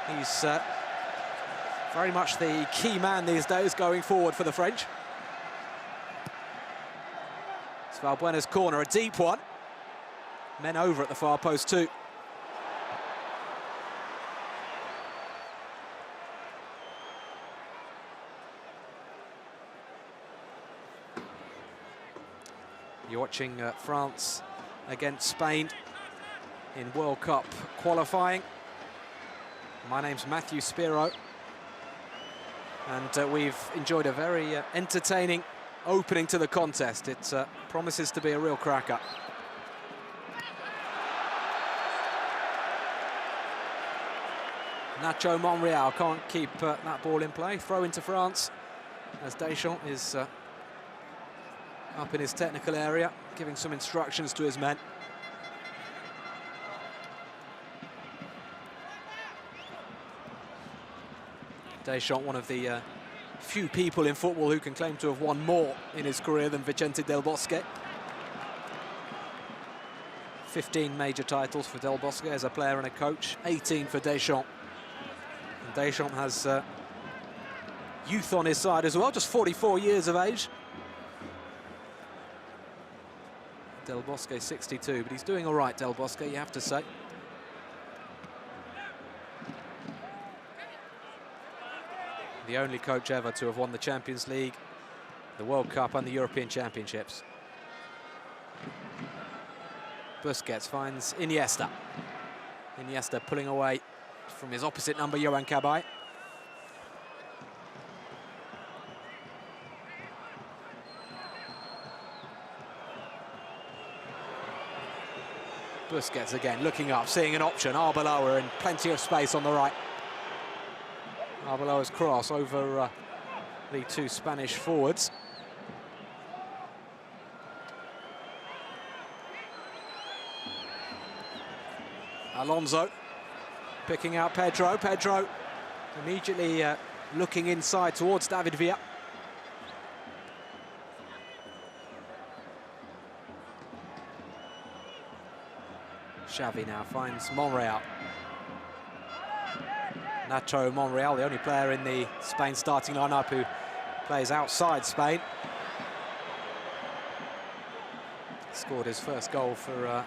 He's very much the key man these days going forward for the French. It's Valbuena's corner, a deep one. Men over at the far post too. You're watching France against Spain in World Cup qualifying. My name's Matthew Spiro, and we've enjoyed a very entertaining opening to the contest. It promises to be a real cracker. Nacho Monreal can't keep that ball in play. Throw into France as Deschamps is up in his technical area, giving some instructions to his men. Deschamps, one of the few people in football who can claim to have won more in his career than Vicente Del Bosque. 15 major titles for Del Bosque as a player and a coach, 18 for Deschamps. And Deschamps has youth on his side as well, just 44 years of age. Del Bosque 62, but he's doing all right, Del Bosque, you have to say. The only coach ever to have won the Champions League, the World Cup and the European Championships. Busquets finds Iniesta. Iniesta pulling away from his opposite number, Johan Cabay. Busquets again, looking up, seeing an option. Arbeloa in plenty of space on the right. Arbeloa's cross over the two Spanish forwards. Alonso picking out Pedro. Pedro immediately looking inside towards David Villa. Xavi now finds Monreal. Nacho Monreal, the only player in the Spain starting lineup who plays outside Spain. Scored his first goal for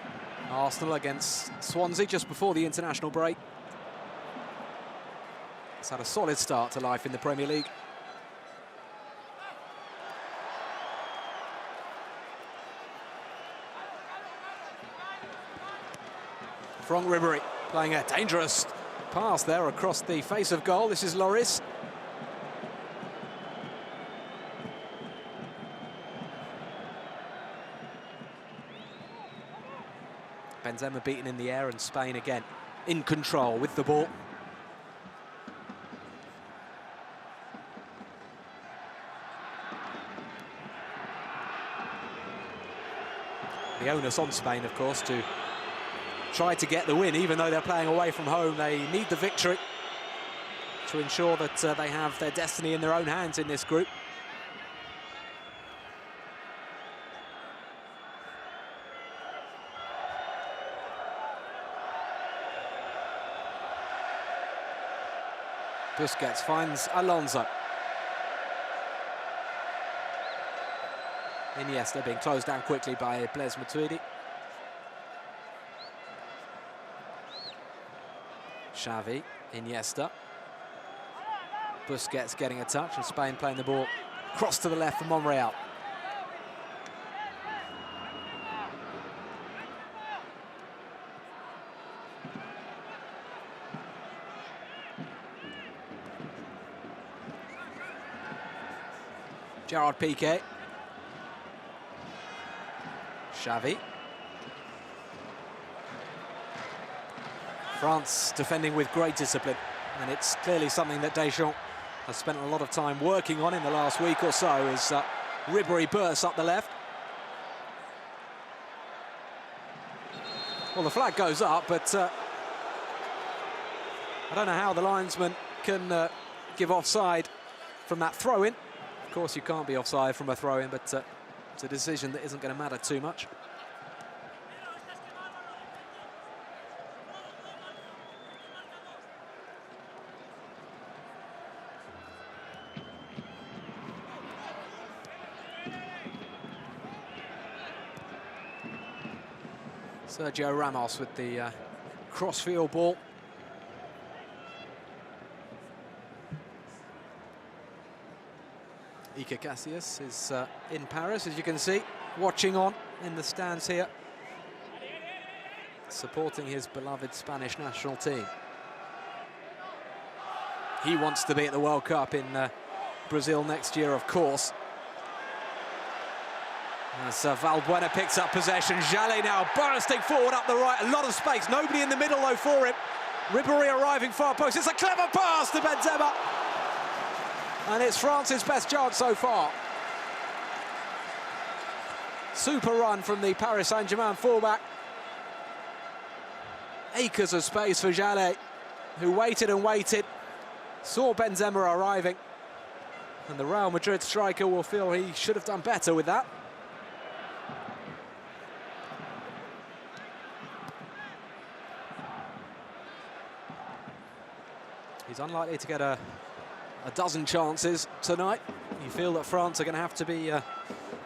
Arsenal against Swansea just before the international break. He's had a solid start to life in the Premier League. Franck Ribéry playing a dangerous pass there across the face of goal. This is Lloris. Benzema beaten in the air, and Spain again in control with the ball. The onus on Spain, of course, to try to get the win. Even though they're playing away from home, they need the victory to ensure that they have their destiny in their own hands in this group. Busquets finds Alonso. Iniesta being closed down quickly by Blaise Matuidi. Xavi, Iniesta. Busquets getting a touch, and Spain playing the ball cross to the left for Monreal. Gerard Piqué. Xavi. France defending with great discipline, and it's clearly something that Deschamps has spent a lot of time working on in the last week or so as Ribéry bursts up the left. Well, the flag goes up, but I don't know how the linesman can give offside from that throw-in. Of course, you can't be offside from a throw-in, but it's a decision that isn't going to matter too much. Sergio Ramos with the crossfield ball. Iker Casillas is in Paris, as you can see, watching on in the stands here, supporting his beloved Spanish national team. He wants to be at the World Cup in Brazil next year, of course. As Valbuena picks up possession, Jallet now bursting forward up the right, a lot of space, nobody in the middle though for him. Ribéry arriving far post, it's a clever pass to Benzema. And it's France's best chance so far. Super run from the Paris Saint-Germain fullback. Acres of space for Jallet, who waited and waited, saw Benzema arriving, and the Real Madrid striker will feel he should have done better with that. He's unlikely to get a dozen chances tonight. You feel that France are going to have to be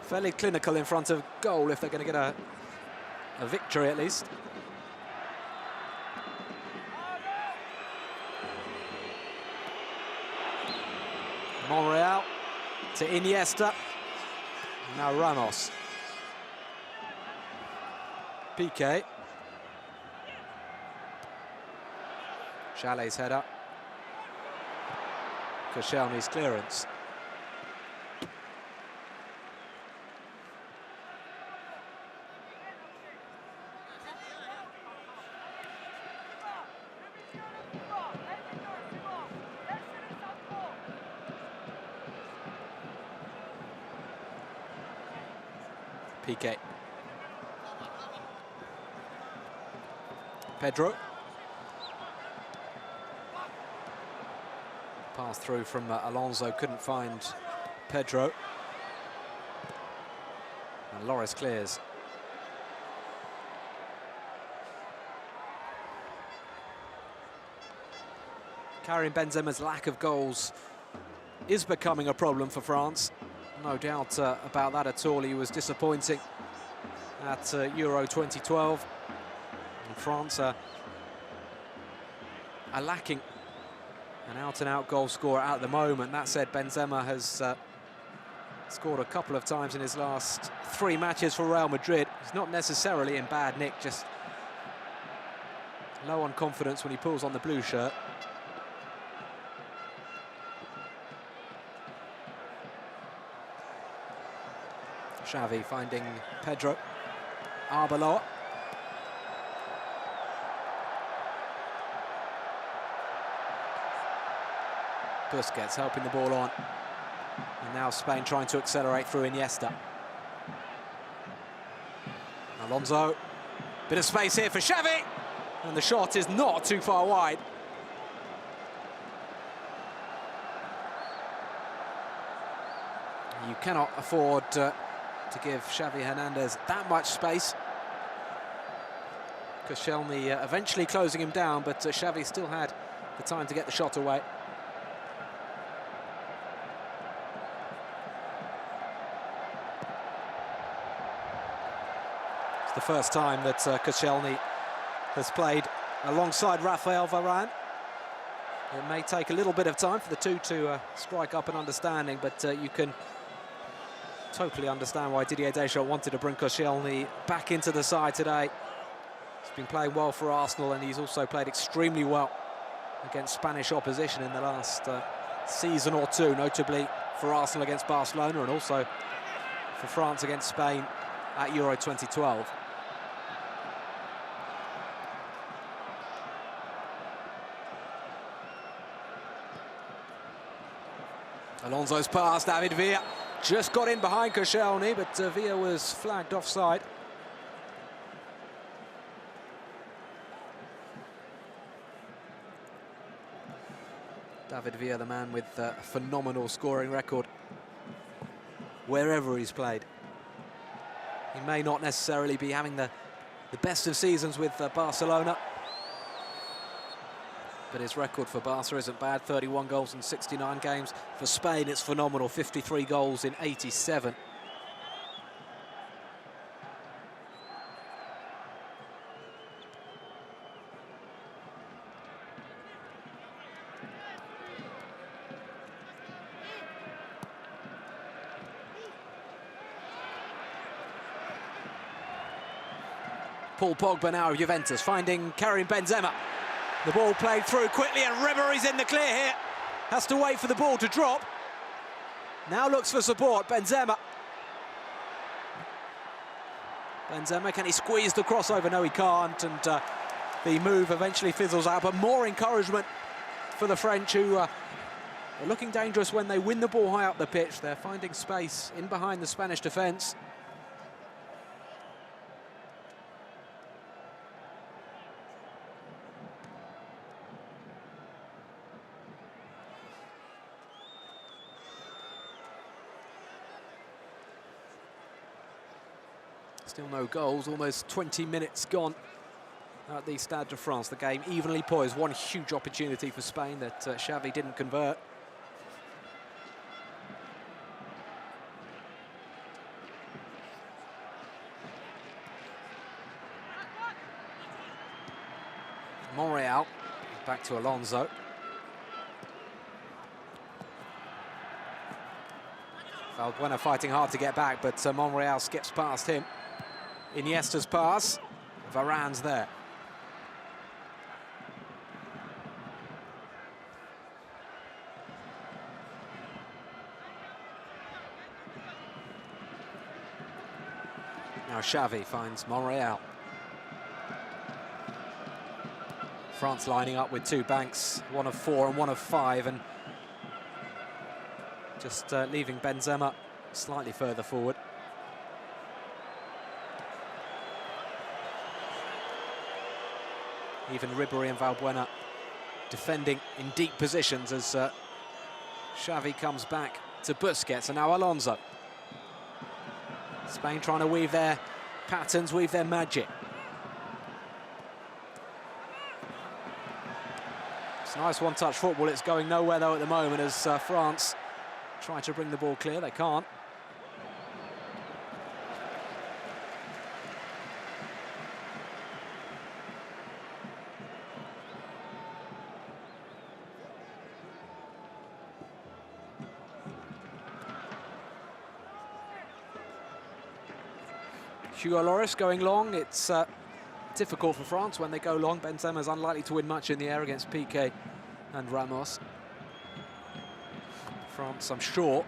fairly clinical in front of goal if they're going to get a victory at least. Monreal to Iniesta. Now Ramos. Piqué. Jallet's header. Koscielny's clearance. Piqué. Pedro. Pass through from Alonso, couldn't find Pedro. And Loris clears. Karim Benzema's lack of goals is becoming a problem for France. No doubt about that at all. He was disappointing at Euro 2012. And France are lacking an out-and-out goal scorer at the moment. That said, Benzema has scored a couple of times in his last 3 matches for Real Madrid. He's not necessarily in bad nick, just low on confidence when he pulls on the blue shirt. Xavi finding Pedro. Arbeloa. Busquets helping the ball on. And now Spain trying to accelerate through Iniesta. Alonso. Bit of space here for Xavi. And the shot is not too far wide. You cannot afford to give Xavi Hernandez that much space. Koscielny eventually closing him down, but Xavi still had the time to get the shot away. It's the first time that Koscielny has played alongside Raphael Varane. It may take a little bit of time for the two to strike up an understanding, but you can totally understand why Didier Deschamps wanted to bring Koscielny back into the side today. He's been playing well for Arsenal, and he's also played extremely well against Spanish opposition in the last season or two, notably for Arsenal against Barcelona and also for France against Spain at Euro 2012. Alonso's pass, David Villa just got in behind Koscielny, but Villa was flagged offside. David Villa, the man with a phenomenal scoring record wherever he's played. He may not necessarily be having the best of seasons with Barcelona, but his record for Barca isn't bad. 31 goals in 69 games. For Spain, it's phenomenal. 53 goals in 87. Paul Pogba now of Juventus, finding Karim Benzema. The ball played through quickly, and Ribéry's in the clear here. Has to wait for the ball to drop. Now looks for support, Benzema. Benzema, can he squeeze the crossover? No, he can't, and the move eventually fizzles out, but more encouragement for the French, who are looking dangerous when they win the ball high up the pitch. They're finding space in behind the Spanish defence. Still no goals, almost 20 minutes gone at the Stade de France. The game evenly poised. One huge opportunity for Spain that Xavi didn't convert. Monreal, back to Alonso. Valbuena fighting hard to get back, but Monreal skips past him. Iniesta's pass, Varane's there. Now Xavi finds Monreal. France lining up with two banks, one of 4 and one of 5, and just leaving Benzema slightly further forward. Even Ribéry and Valbuena defending in deep positions as Xavi comes back to Busquets, and now Alonso. Spain trying to weave their patterns, weave their magic. It's nice one-touch football. It's going nowhere though at the moment as France try to bring the ball clear. They can't. Hugo Lloris going long. It's difficult for France when they go long. Benzema's unlikely to win much in the air against Piqué and Ramos. France, I'm sure,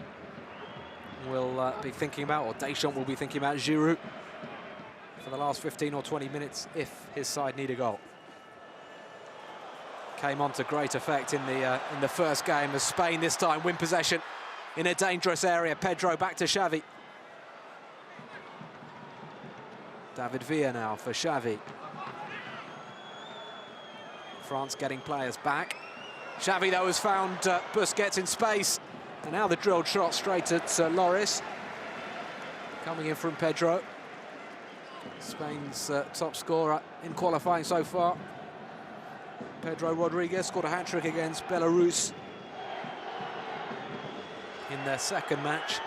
will be thinking about, or Deschamps will be thinking about Giroud for the last 15 or 20 minutes if his side need a goal. Came on to great effect in the first game as Spain this time win possession in a dangerous area. Pedro back to Xavi. David Villa now for Xavi. France getting players back. Xavi, though, has found Busquets in space. And now the drilled shot straight at Lloris. Coming in from Pedro. Spain's top scorer in qualifying so far. Pedro Rodriguez scored a hat-trick against Belarus in their second match.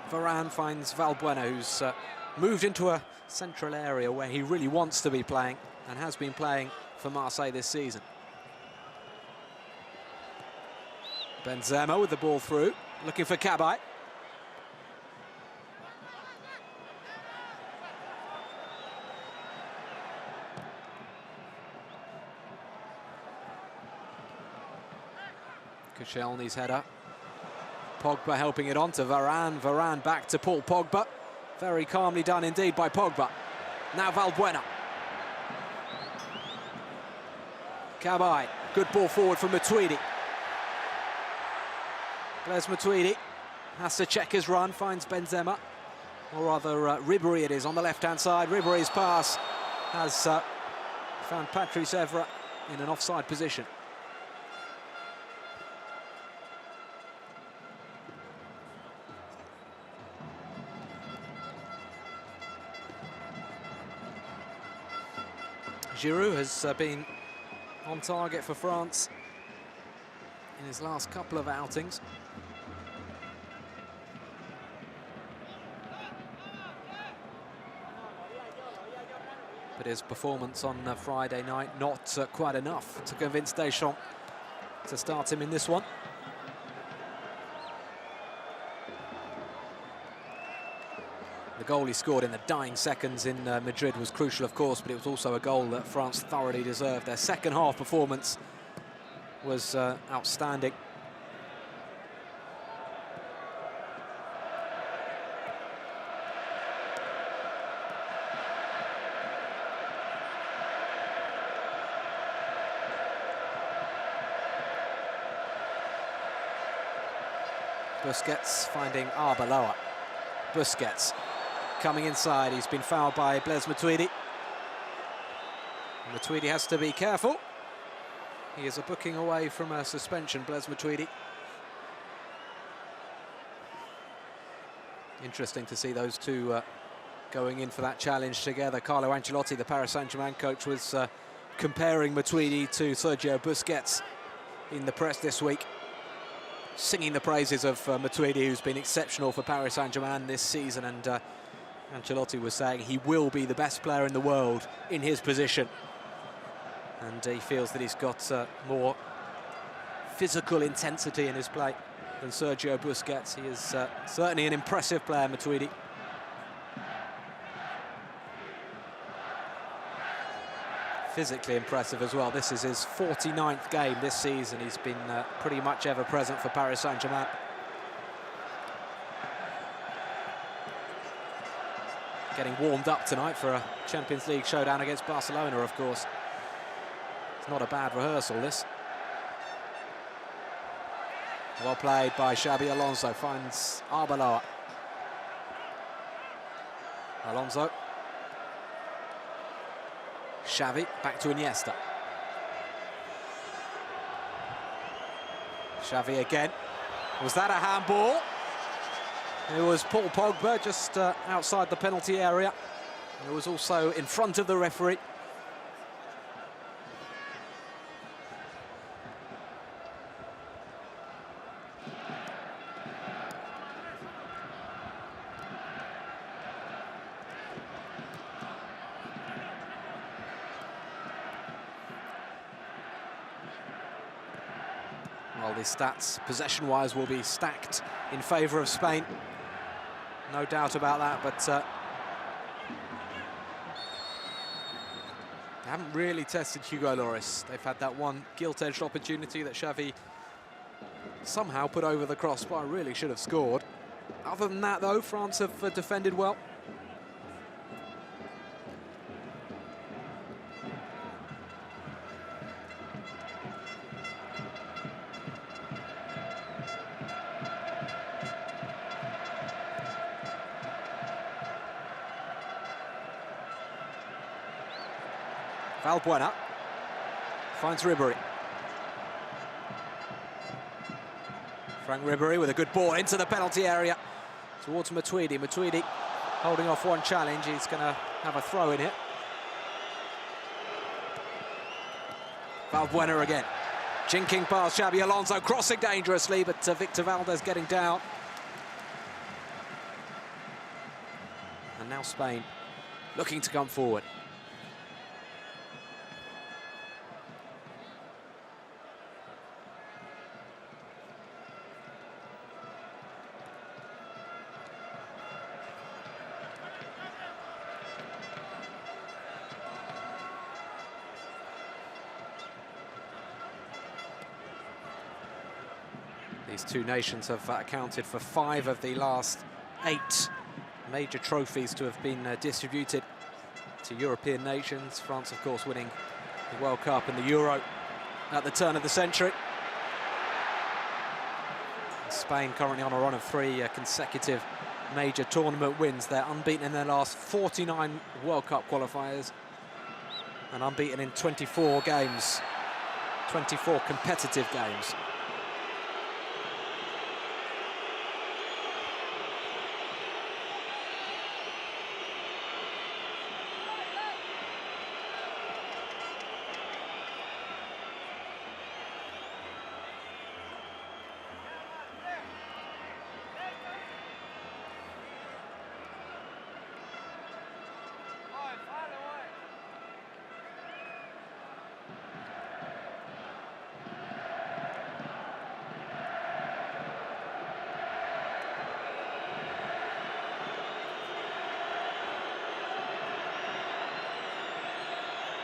Varane finds Valbuena, who's moved into a central area where he really wants to be playing and has been playing for Marseille this season. Benzema with the ball through, looking for Cabaye. Koscielny's header. Pogba helping it on to Varane. Varane back to Paul Pogba. Very calmly done indeed by Pogba. Now Valbuena. Cabaye. Good ball forward from Matuidi. Blaise Matuidi has to check his run, finds Benzema. Or rather, Ribéry it is on the left-hand side. Ribéry's pass has found Patrice Evra in an offside position. Giroud has been on target for France in his last couple of outings. but his performance on Friday night not quite enough to convince Deschamps to start him in this one. The goal he scored in the dying seconds in Madrid was crucial, of course, but it was also a goal that France thoroughly deserved. Their second half performance was outstanding. Busquets finding Arbeloa. Busquets coming inside. He's been fouled by Blaise Matuidi. Matuidi has to be careful. He is a booking away from a suspension, Blaise Matuidi. Interesting to see those two going in for that challenge together. Carlo Ancelotti, the Paris Saint-Germain coach, was comparing Matuidi to Sergio Busquets in the press this week, singing the praises of Matuidi, who's been exceptional for Paris Saint-Germain this season, and Ancelotti was saying he will be the best player in the world in his position, and he feels that he's got more physical intensity in his play than Sergio Busquets. He is certainly an impressive player, Matuidi. Physically impressive as well. This is his 49th game this season. He's been pretty much ever present for Paris Saint-Germain. Getting warmed up tonight for a Champions League showdown against Barcelona, of course. It's not a bad rehearsal, this. Well played by Xabi Alonso, finds Arbeloa. Alonso. Xavi, back to Iniesta. Xavi again. Was that a handball? It was Paul Pogba just outside the penalty area. It was also in front of the referee. Well, the stats, possession-wise, will be stacked in favour of Spain. No doubt about that, but they haven't really tested Hugo Lloris. They've had that one gilt-edged opportunity that Xavi somehow put over the crossbar. Really should have scored. Other than that, though, France have defended well. Valbuena finds Ribéry. Franck Ribéry with a good ball into the penalty area towards Matuidi. Matuidi holding off one challenge. He's going to have a throw in it. Valbuena again. Jinking past Xabi Alonso, crossing dangerously, but Victor Valdez getting down. And now Spain looking to come forward. These two nations have accounted for 5 of the last 8 major trophies to have been distributed to European nations. France, of course, winning the World Cup and the Euro at the turn of the century. Spain currently on a run of 3 consecutive major tournament wins. They're unbeaten in their last 49 World Cup qualifiers and unbeaten in 24 games, 24 competitive games.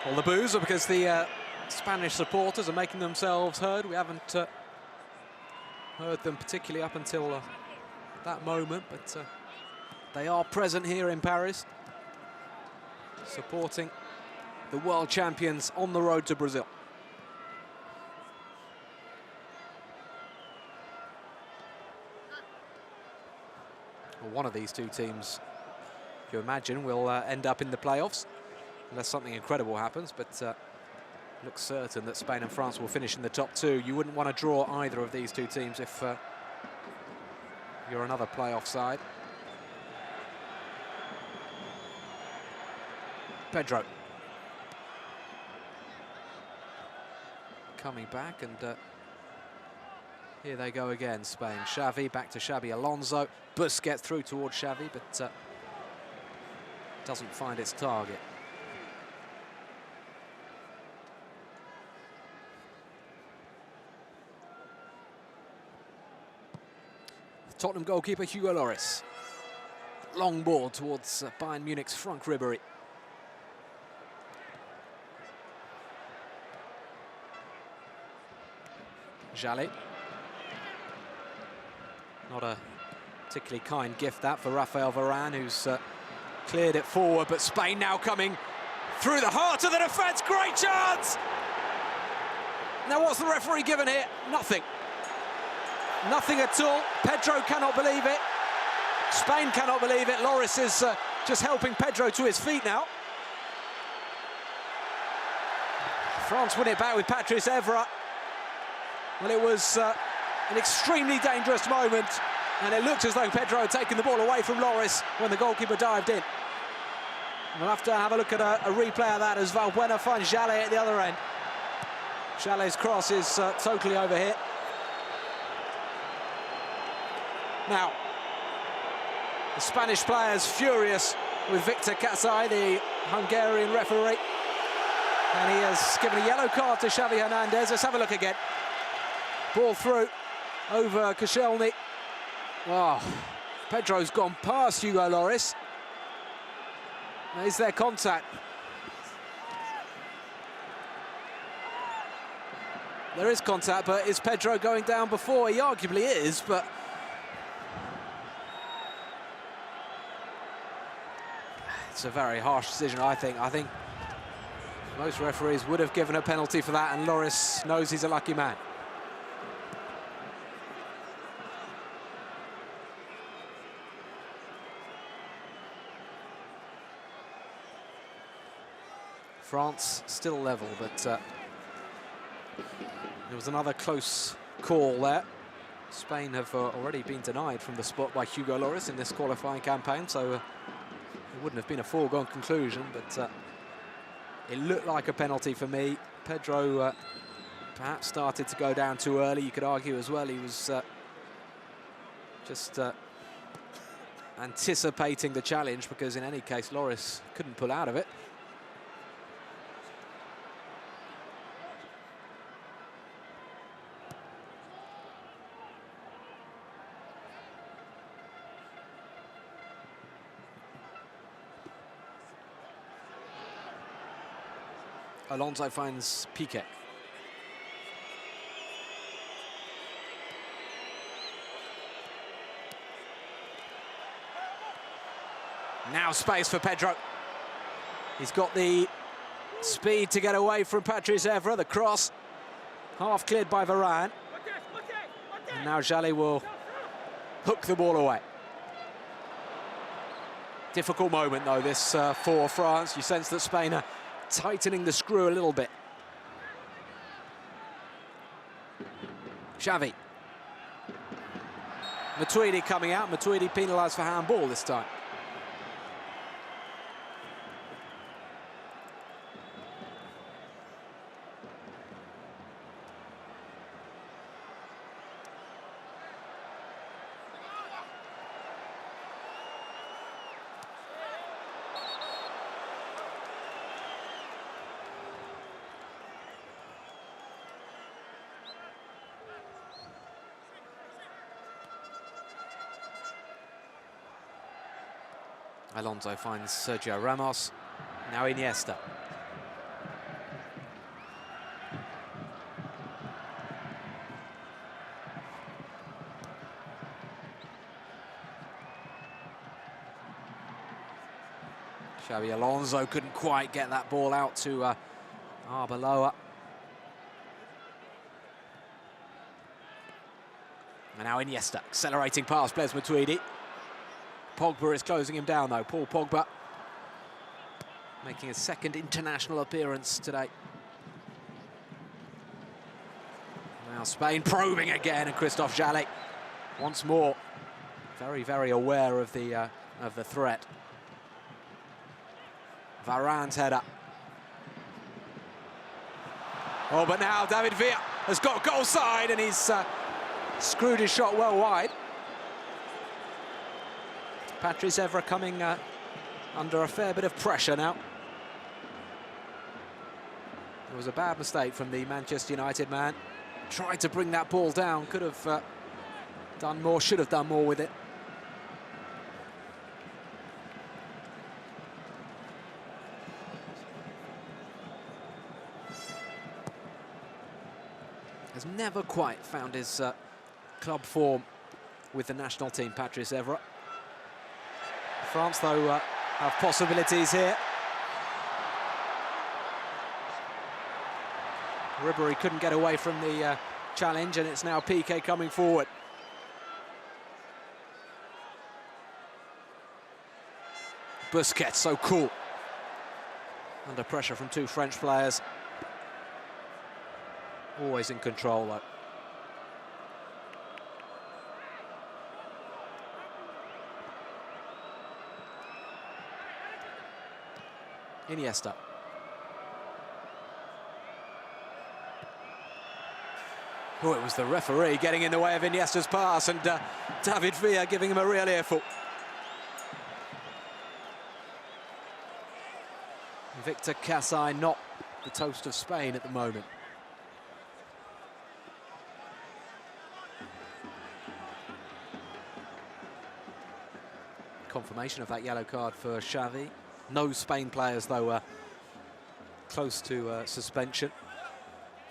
Well, the boos are because the Spanish supporters are making themselves heard. We haven't heard them particularly up until that moment, but they are present here in Paris, supporting the world champions on the road to Brazil. Well, one of these two teams, you imagine, will end up in the playoffs, unless something incredible happens, but looks certain that Spain and France will finish in the top two. You wouldn't want to draw either of these two teams if you're another playoff side. Pedro. Coming back, and here they go again, Spain. Xavi, back to Xabi Alonso. Busquets through towards Xavi, but doesn't find its target. Tottenham goalkeeper Hugo Lloris. Long ball towards Bayern Munich's Frank Ribéry. Jallet. Not a particularly kind gift that for Rafael Varane, who's cleared it forward, but Spain now coming through the heart of the defence. Great chance! Now what's the referee given here? Nothing. Nothing at all. Pedro cannot believe it. Spain cannot believe it. Lloris is just helping Pedro to his feet now. France win it back with Patrice Evra. Well, it was an extremely dangerous moment, and it looked as though Pedro had taken the ball away from Lloris when the goalkeeper dived in. We'll have to have a look at a replay of that as Valbuena finds Jallet at the other end. Jallet's cross is totally overhit. Now, the Spanish players furious with Victor Casai, the Hungarian referee. And he has given a yellow card to Xavi Hernandez. Let's have a look again. Ball through over Koscielny. Oh, Pedro's gone past Hugo Lloris. Is there contact? There is contact, but is Pedro going down before? He arguably is, but it's a very harsh decision, I think. I think most referees would have given a penalty for that, and Lloris knows he's a lucky man. France still level, but there was another close call there. Spain have already been denied from the spot by Hugo Lloris in this qualifying campaign, so it wouldn't have been a foregone conclusion, but it looked like a penalty for me. Pedro perhaps started to go down too early. You could argue as well he was just anticipating the challenge, because in any case Lloris couldn't pull out of it. Alonso finds Piqué. Now space for Pedro. He's got the speed to get away from Patrice Evra. The cross, half cleared by Varane. And now Jallet will hook the ball away. Difficult moment, though, this for France. You sense that Spain are tightening the screw a little bit. Xavi. Matuidi coming out. Matuidi penalised for handball this time. Alonso finds Sergio Ramos. Now Iniesta. Xabi Alonso couldn't quite get that ball out to Arbeloa. And now Iniesta, accelerating past Blaise Matuidi. Pogba is closing him down though. Paul Pogba making his second international appearance today. Now Spain probing again, and Christophe Jallet once more very, very aware of the threat. Varane's header. Oh, but now David Villa has got goal side, and he's screwed his shot well wide. Patrice Evra coming under a fair bit of pressure now. It was a bad mistake from the Manchester United man. Tried to bring that ball down, could have done more, should have done more with it. Has never quite found his club form with the national team, Patrice Evra. France, though, have possibilities here. Ribéry couldn't get away from the challenge, and it's now Piqué coming forward. Busquets, so cool. Under pressure from two French players. Always in control, though. Iniesta. Oh, it was the referee getting in the way of Iniesta's pass, and David Villa giving him a real earful. Victor Casai not the toast of Spain at the moment. Confirmation of that yellow card for Xavi. No Spain players, though, close to suspension.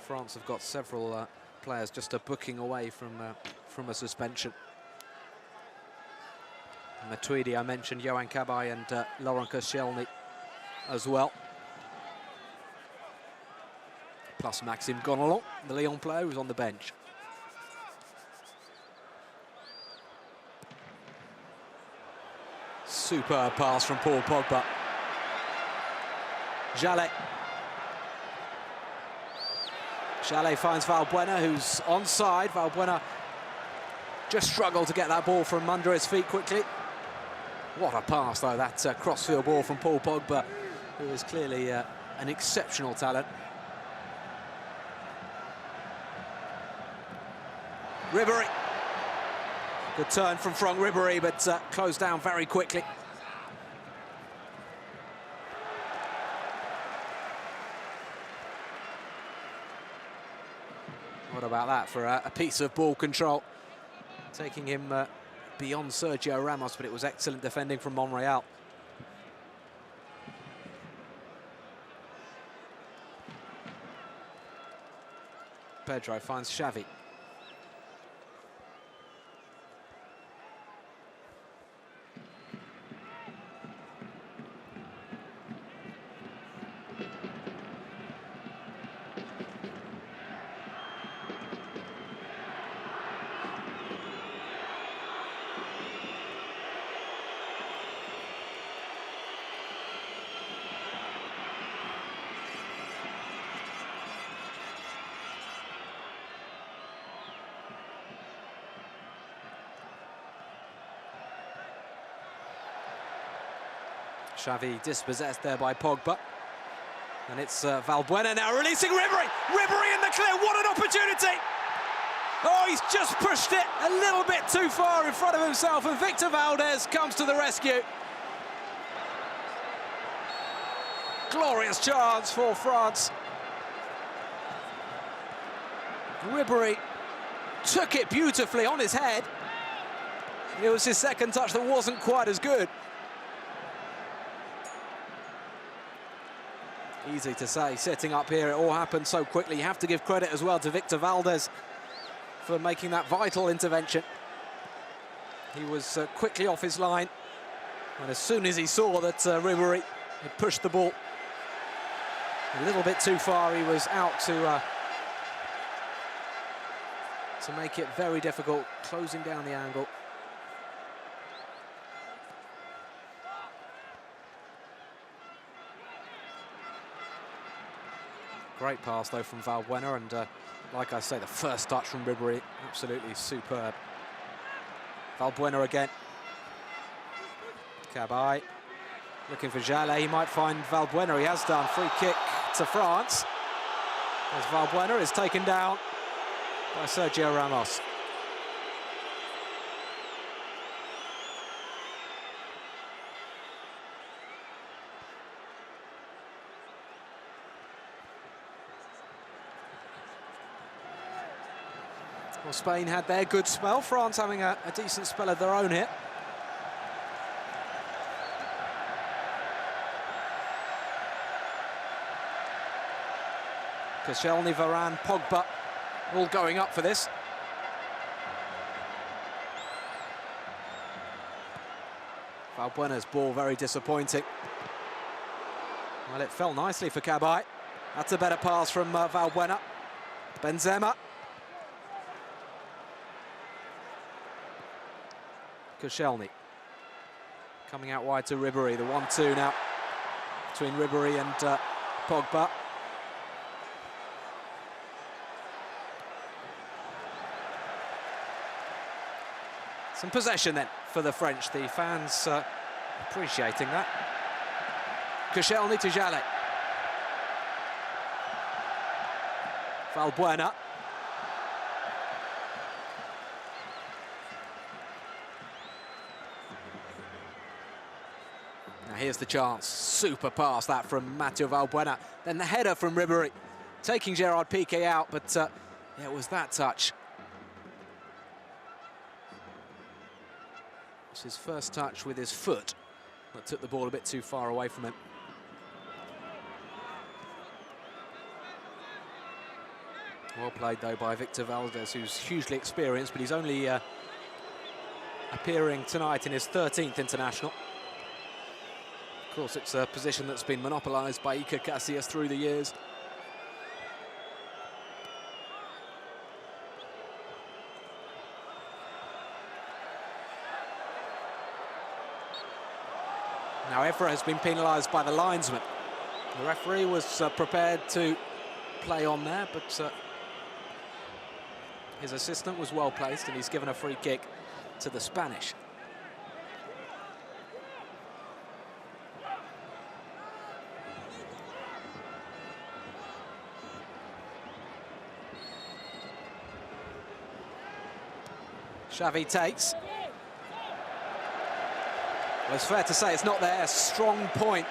France have got several players just a booking away from a suspension. Matuidi, I mentioned, Yohan Cabaye and Laurent Koscielny as well. Plus Maxime Gonalon, the Lyon player, who's on the bench. Superb pass from Paul Pogba. Jallet. Jallet finds Valbuena, who's onside. Valbuena just struggled to get that ball from under his feet quickly. What a pass, though, that crossfield ball from Paul Pogba, who is clearly an exceptional talent. Ribéry. Good turn from Franck Ribéry, but closed down very quickly. What about that for a piece of ball control? Taking him beyond Sergio Ramos, but it was excellent defending from Monreal. Pedro finds Xavi. Xavi dispossessed there by Pogba. And it's Valbuena now releasing Ribéry. Ribéry in the clear, what an opportunity! Oh, he's just pushed it a little bit too far in front of himself, and Victor Valdés comes to the rescue. Glorious chance for France. Ribéry took it beautifully on his head. It was his second touch that wasn't quite as good. Easy to say, setting up here, it all happened so quickly. You have to give credit as well to Victor Valdés for making that vital intervention. He was quickly off his line, and as soon as he saw that Ribéry He pushed the ball a little bit too far. He was out to make it very difficult, closing down the angle. Great pass though from Valbuena, and like I say, the first touch from Ribery, absolutely superb. Valbuena again. Cabaye looking for Jallet. He might find Valbuena. He has done. Free kick to France. As Valbuena is taken down by Sergio Ramos. Well, Spain had their good spell. France having a decent spell of their own here. Koscielny, Varane, Pogba, all going up for this. Valbuena's ball very disappointing. Well, it fell nicely for Cabaye. That's a better pass from Valbuena. Benzema. Koscielny coming out wide to Ribery. The 1-2 now between Ribery and Pogba. Some possession then for the French. The fans appreciating that. Koscielny to Jallet. Valbuena. Now here's the chance. Super pass that from Mathieu Valbuena. Then the header from Ribery, taking Gerard Piqué out, but yeah, it was that touch. It's his first touch with his foot that took the ball a bit too far away from him. Well played though by Victor Valdés, who's hugely experienced, but he's only appearing tonight in his 13th international. Of course, it's a position that's been monopolised by Iker Casillas through the years. Now Evra has been penalised by the linesman. The referee was prepared to play on there, but his assistant was well placed, and he's given a free kick to the Spanish. Xavi takes. Well, it's fair to say it's not their strong point,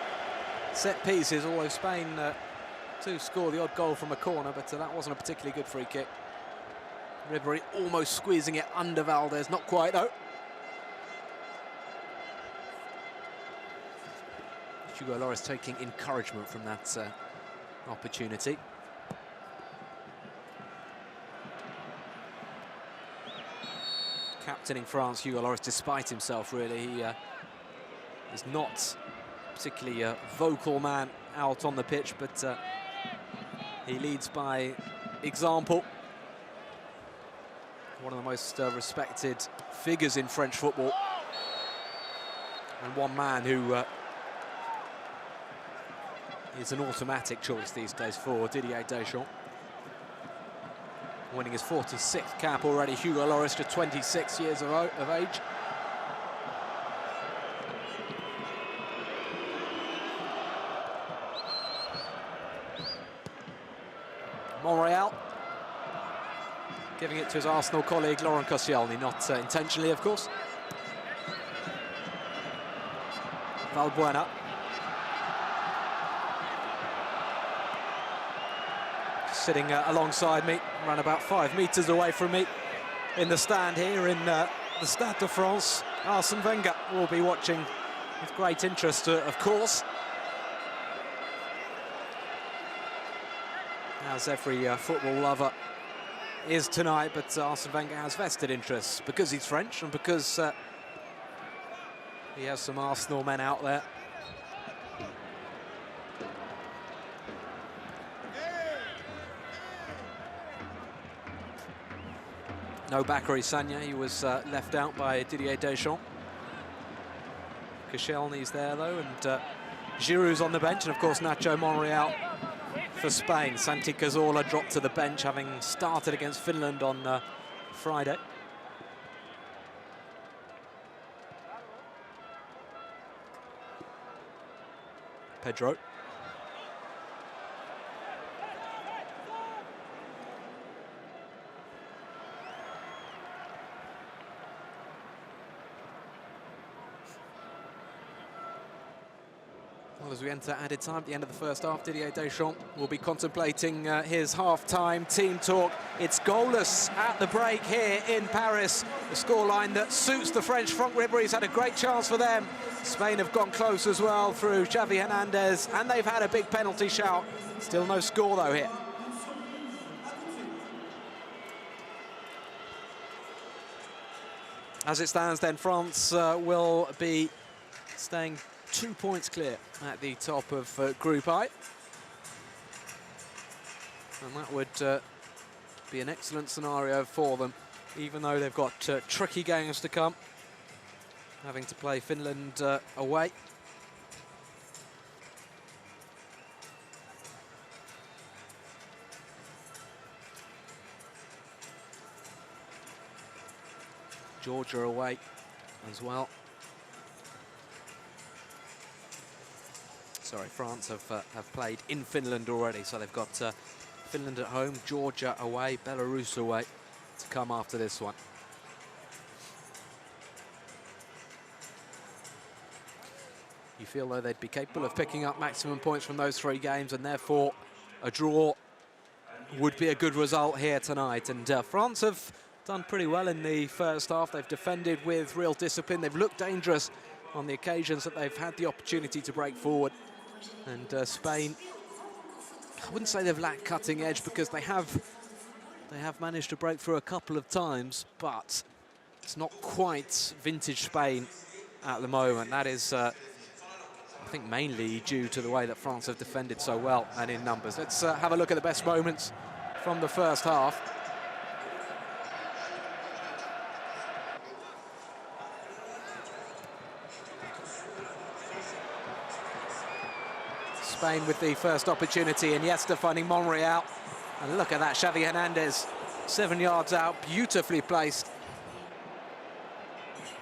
set pieces, although Spain do score the odd goal from a corner, but that wasn't a particularly good free kick. Ribery almost squeezing it under Valdés, not quite though. Hugo Lloris taking encouragement from that opportunity. Captaining France, Hugo Lloris, despite himself, really. He is not particularly a vocal man out on the pitch, but he leads by example. One of the most respected figures in French football, and one man who is an automatic choice these days for Didier Deschamps. Winning his 46th cap already, Hugo Lloris, just 26 years of age. Monreal giving it to his Arsenal colleague Laurent Koscielny, not intentionally, of course. Valbuena. Sitting alongside me, around about 5 metres away from me in the stand here in the Stade de France. Arsene Wenger will be watching with great interest, of course. As every football lover is tonight, but Arsene Wenger has vested interests because he's French and because he has some Arsenal men out there. No Bakary Sagna, he was left out by Didier Deschamps. Koscielny's there though, and Giroud's on the bench, and of course Nacho Monreal for Spain. Santi Cazorla dropped to the bench, having started against Finland on Friday. Pedro. Well, as we enter added time at the end of the first half, Didier Deschamps will be contemplating his half-time team talk. It's goalless at the break here in Paris. A scoreline that suits the French front. Ribéry's had a great chance for them. Spain have gone close as well through Xavi Hernandez, and they've had a big penalty shout. Still no score though here. As it stands then, France will be staying 2 points clear at the top of Group I. And that would be an excellent scenario for them, even though they've got tricky games to come, having to play Finland away. Georgia away as well. Sorry, France have played in Finland already, so they've got Finland at home, Georgia away, Belarus away to come after this one. You feel though they'd be capable of picking up maximum points from those 3 games, and therefore a draw would be a good result here tonight. And France have done pretty well in the first half. They've defended with real discipline. They've looked dangerous on the occasions that they've had the opportunity to break forward. And Spain, I wouldn't say they've lacked cutting edge, because they have managed to break through a couple of times, but it's not quite vintage Spain at the moment. That is, I think, mainly due to the way that France have defended so well and in numbers. Let's have a look at the best moments from the first half. Spain with the first opportunity, Iniesta finding Monreal. And look at that, Xavi Hernandez, 7 yards out, beautifully placed.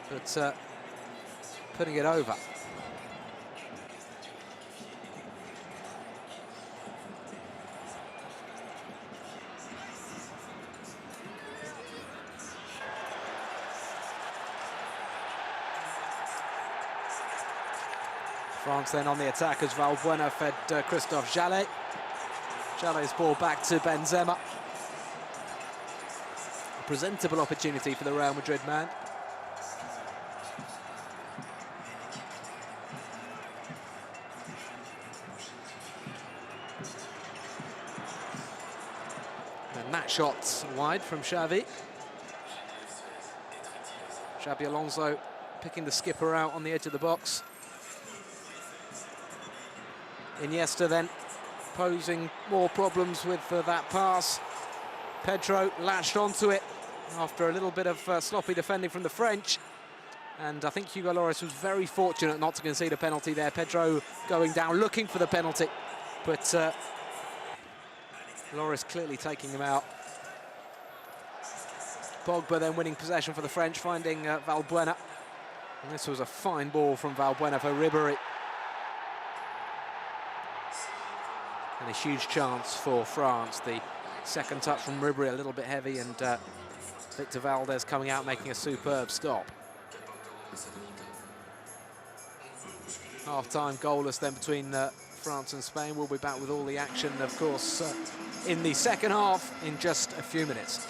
But putting it over. France then on the attack as Valbuena fed Christophe Jallet. Jallet's ball back to Benzema. A presentable opportunity for the Real Madrid man. And that shot wide from Xavi. Xabi Alonso picking the skipper out on the edge of the box. Iniesta then posing more problems with that pass. Pedro latched onto it after a little bit of sloppy defending from the French. And I think Hugo Lloris was very fortunate not to concede a penalty there. Pedro going down looking for the penalty, but Lloris clearly taking him out. Pogba then winning possession for the French, finding Valbuena. And this was a fine ball from Valbuena for Ribéry. And a huge chance for France. The second touch from Ribéry a little bit heavy, and Victor Valdez coming out making a superb stop. Half-time goalless then between France and Spain. We'll be back with all the action, of course, in the second half in just a few minutes.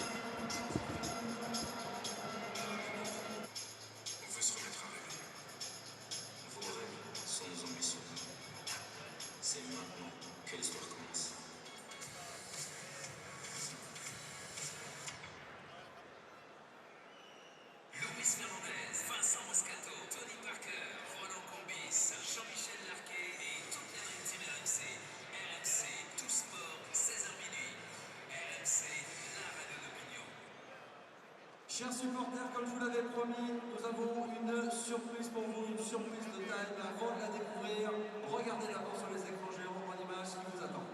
Chers supporters, comme je vous l'avais promis, nous avons une surprise pour vous, une surprise de taille. Mais avant de la découvrir, regardez d'abord sur les écrans géants en images ce qui vous attend.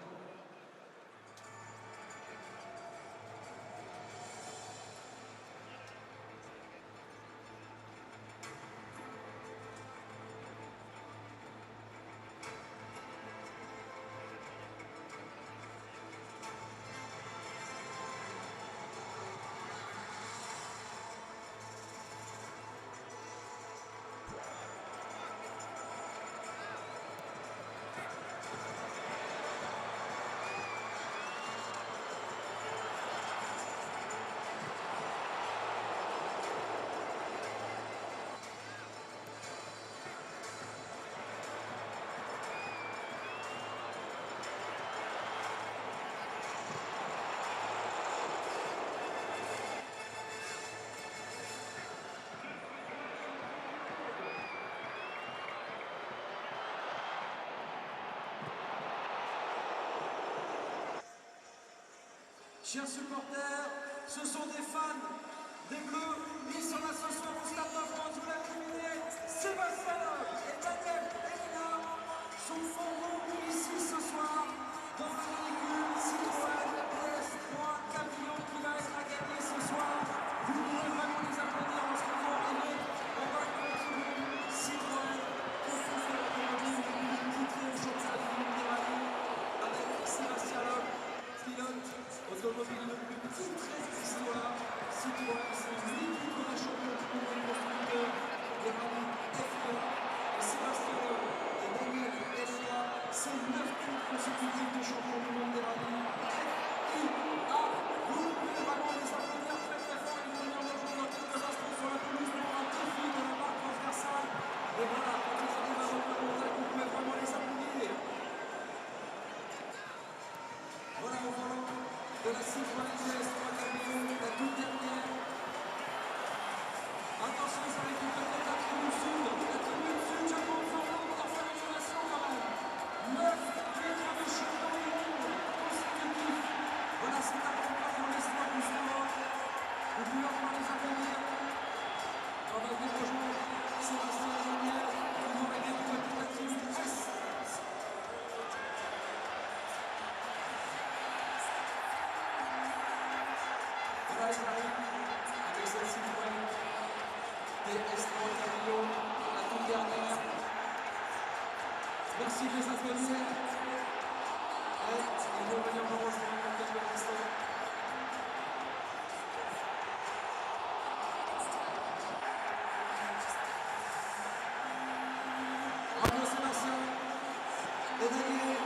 Chers supporters, ce sont des fans des Bleus mis sur la ce soir au Stade de France. Vous l'avez deviné, Sébastien et Daniel Elena sont pour vous ici ce soir dans le véhicule Citroën DS3 Camion qui va être à gagner ce soir. Vous pouvez vraiment les applaudir en ce moment arrivé. On va continuer Citroën constructeur automobile titré au championnat du monde des rallyes avec Sébastien Loeb, pilote automobile le plus titré de l'histoire. Citroën, c'est 8 titres de champion du monde des constructeurs des rallyes F1. Et Sébastien Loeb et Daniel Elena, c'est 9 titres consécutifs de champion du monde des rallyes FIA. Vous pouvez vraiment les applaudir très très fort. Ils vont venir nous rejoindre dans quelques instants sur la pelouse pour un défi de la marque transversale. Et voilà, quand ils arrivent à revenir au contact, vous pouvez vraiment les applaudir. Voilà au volant de la Citroën DS3 Camion, la toute dernière. Attention, ça récupère peut-être la tribune sud. La tribune sud, je compte sur vous pour faire une relation quand même. 9 titres de champion du monde consécutifs. Voilà, c'est un combat dans l'histoire du sport. Vous pouvez encore les applaudir. On va venir rejoindre Sébastien et Daniel qui vont arriver du côté de la tribune S. Voilà, ils arrivent avec cette Citroën DS3 Camion, la toute dernière. Merci de les applaudir. Et ils vont venir nous rejoindre dans quelques instants. Bravo Sébastien et Daniel.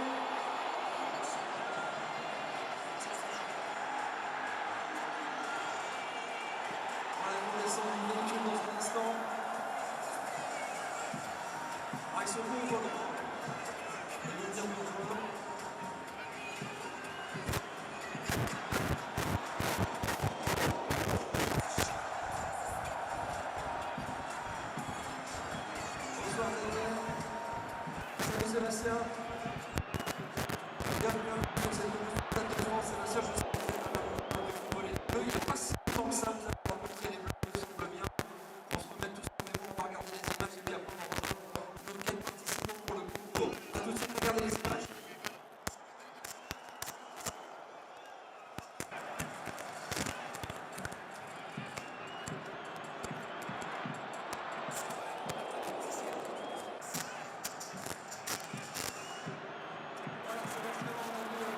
Voilà, ils vont descendre du véhicule dans un instant. Ah, ils sont bons au volant. Ils vont dire bonjour. Bonsoir Daniel. Salut Sébastien. Bienvenue sur cette pelouse du Stade de France. C'est la seule chose qui fait pour les Bleus. Il n'est pas si longtemps que ça. Vous avez rencontré les Bleus, il me semble bien. On se remet tous en mémoire, on va regarder les images et puis après on va rejoindre nos 4 participants pour le concours. A tout de suite, regardez les images. Voilà, Sébastien, on a vu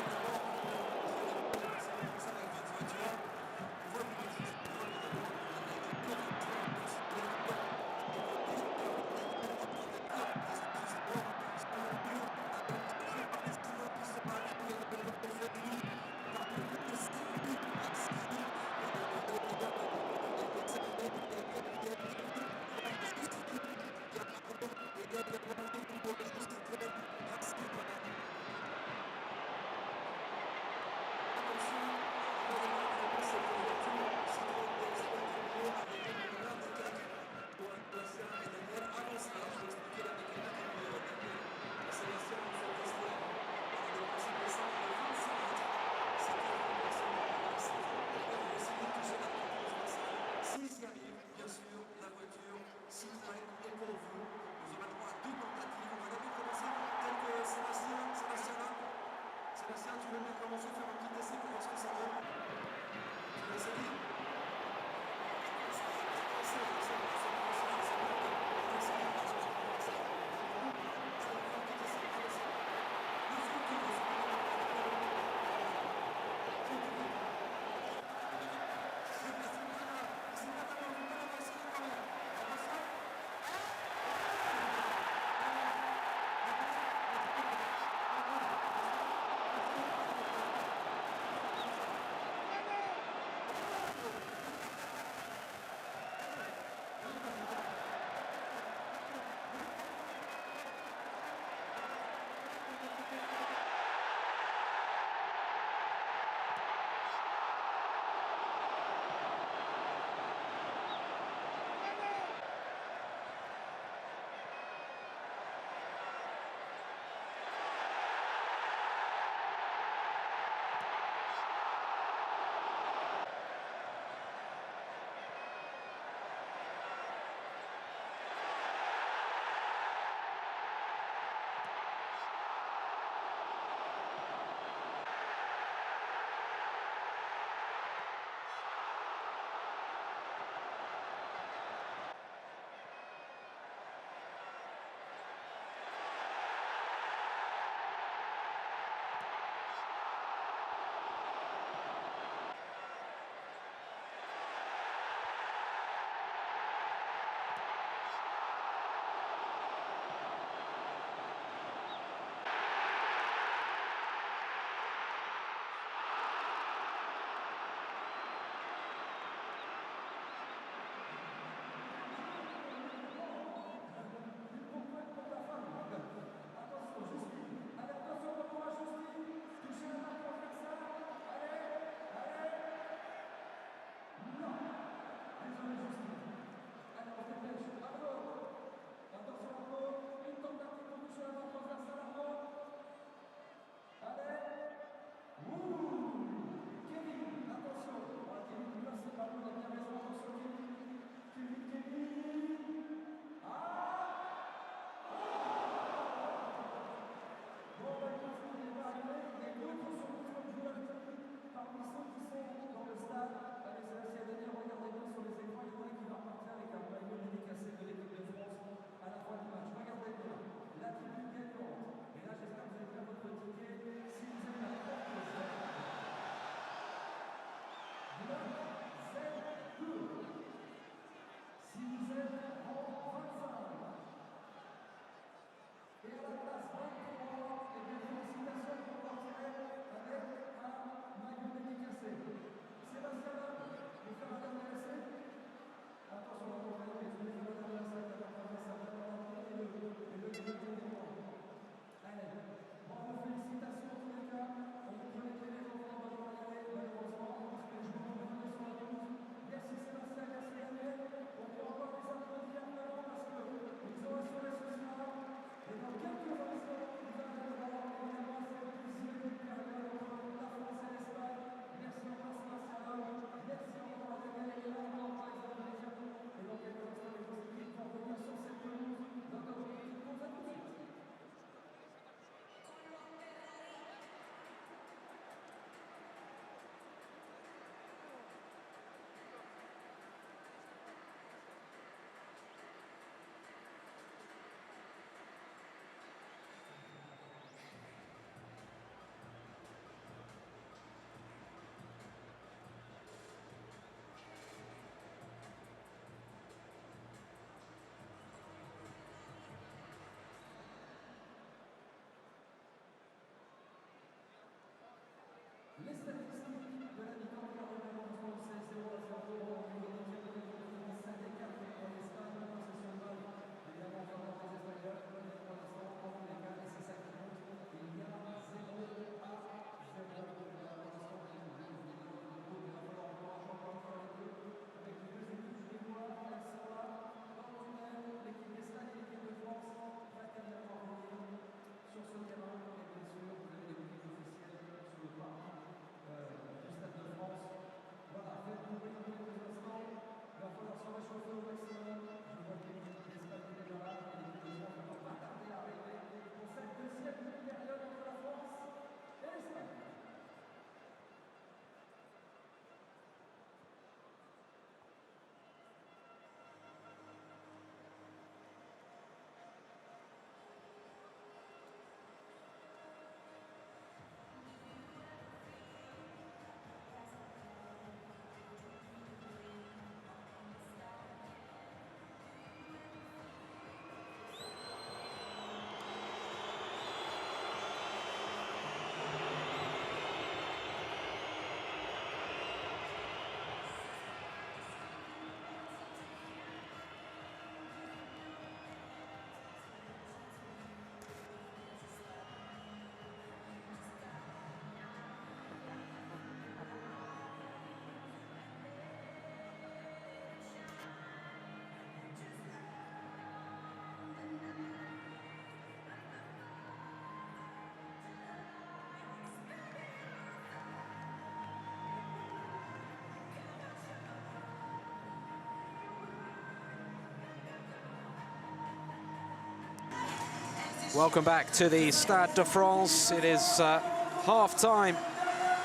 Welcome back to the Stade de France. It is half-time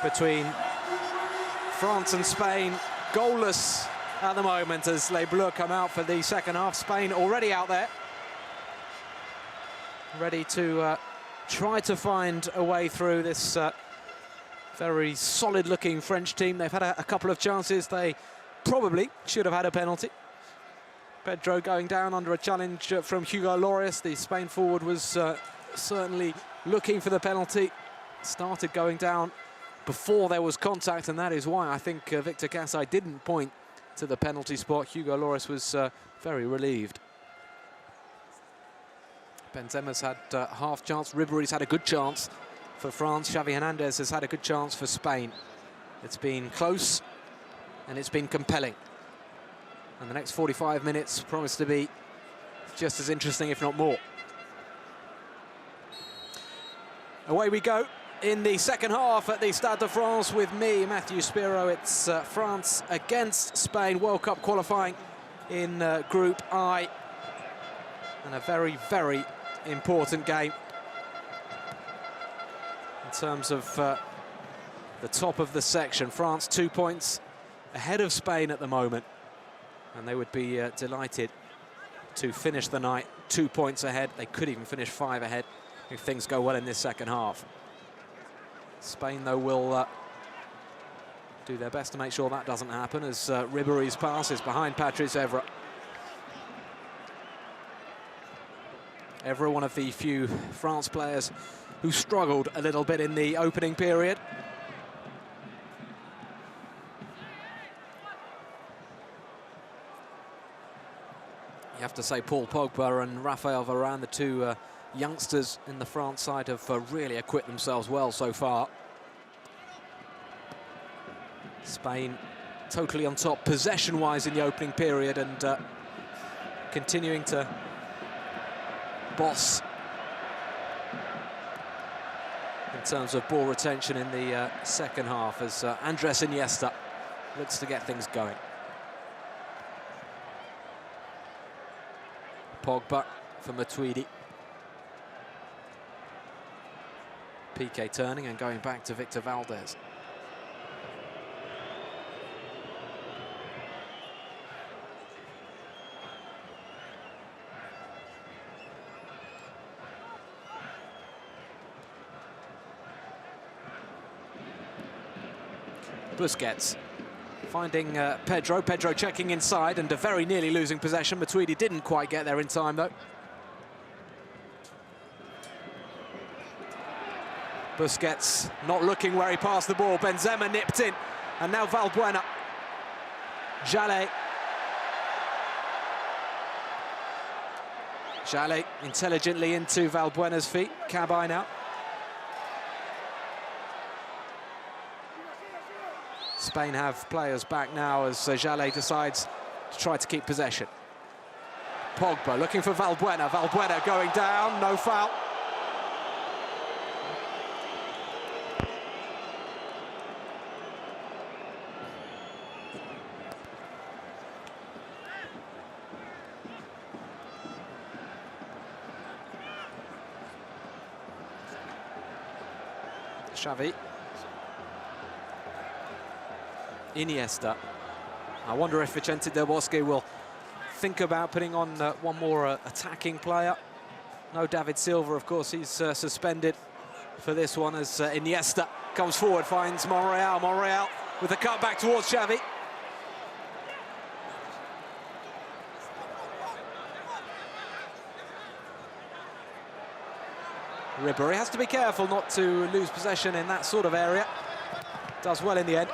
between France and Spain. Goalless at the moment as Les Bleus come out for the second half. Spain already out there, ready to try to find a way through this very solid-looking French team. They've had a couple of chances. They probably should have had a penalty. Pedro going down under a challenge from Hugo Lloris. The Spain forward was certainly looking for the penalty. Started going down before there was contact, and that is why I think Victor Kassai didn't point to the penalty spot. Hugo Lloris was very relieved. Benzema's had half chance. Ribéry's had a good chance for France. Xavi Hernandez has had a good chance for Spain. It's been close and it's been compelling. And the next 45 minutes promise to be just as interesting, if not more. Away we go in the second half at the Stade de France with me, Matthew Spiro. It's France against Spain, World Cup qualifying in Group I. And a very, very important game in terms of the top of the section. France 2 points ahead of Spain at the moment. And they would be delighted to finish the night 2 points ahead. They could even finish 5 ahead if things go well in this second half. Spain, though, will do their best to make sure that doesn't happen as Ribéry's pass is behind Patrice Evra. Evra, one of the few France players who struggled a little bit in the opening period. You have to say Paul Pogba and Raphael Varane, the two youngsters in the France side, have really equipped themselves well so far. Spain totally on top possession-wise in the opening period and continuing to boss in terms of ball retention in the second half as Andres Iniesta looks to get things going. Pogba for Matuidi. Piqué turning and going back to Victor Valdez. Busquets finding Pedro. Pedro checking inside and very nearly losing possession. Matuidi didn't quite get there in time, though. Busquets not looking where he passed the ball. Benzema nipped in, and now Valbuena. Jallet. Jallet intelligently into Valbuena's feet. Cabaye now. Spain have players back now as Jallet decides to try to keep possession. Pogba looking for Valbuena. Valbuena going down, no foul. Xavi. Iniesta. I wonder if Vicente Del Bosque will think about putting on one more attacking player. No David Silva, of course, he's suspended for this one as Iniesta comes forward, finds Monreal. Monreal with a cut back towards Xavi. Ribéry has to be careful not to lose possession in that sort of area. Does well in the end.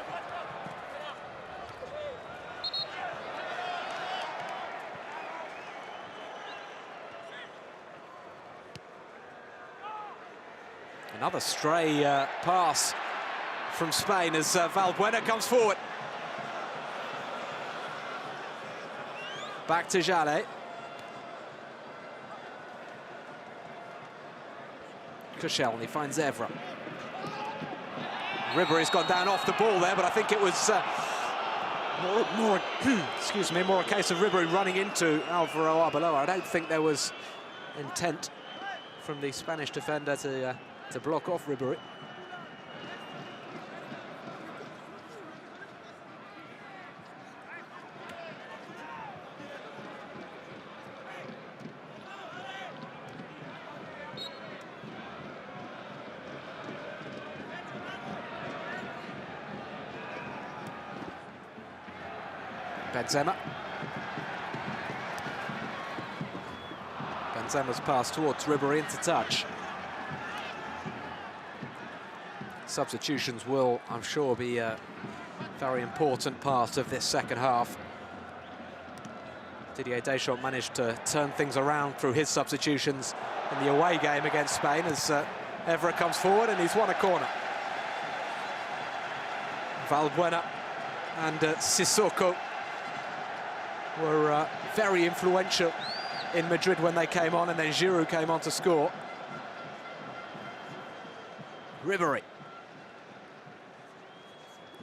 Another stray pass from Spain as Valbuena comes forward. Back to Jallet. Koscielny finds Evra. Ribéry's gone down off the ball there, but I think it was more a case of Ribéry running into Alvaro Arbeloa. I don't think there was intent from the Spanish defender to block off Ribéry. Benzema. Benzema's pass towards Ribéry into touch. Substitutions will, I'm sure, be a very important part of this second half. Didier Deschamps managed to turn things around through his substitutions in the away game against Spain as Evra comes forward and he's won a corner. Valbuena and Sissoko were very influential in Madrid when they came on, and then Giroud came on to score. Ribéry.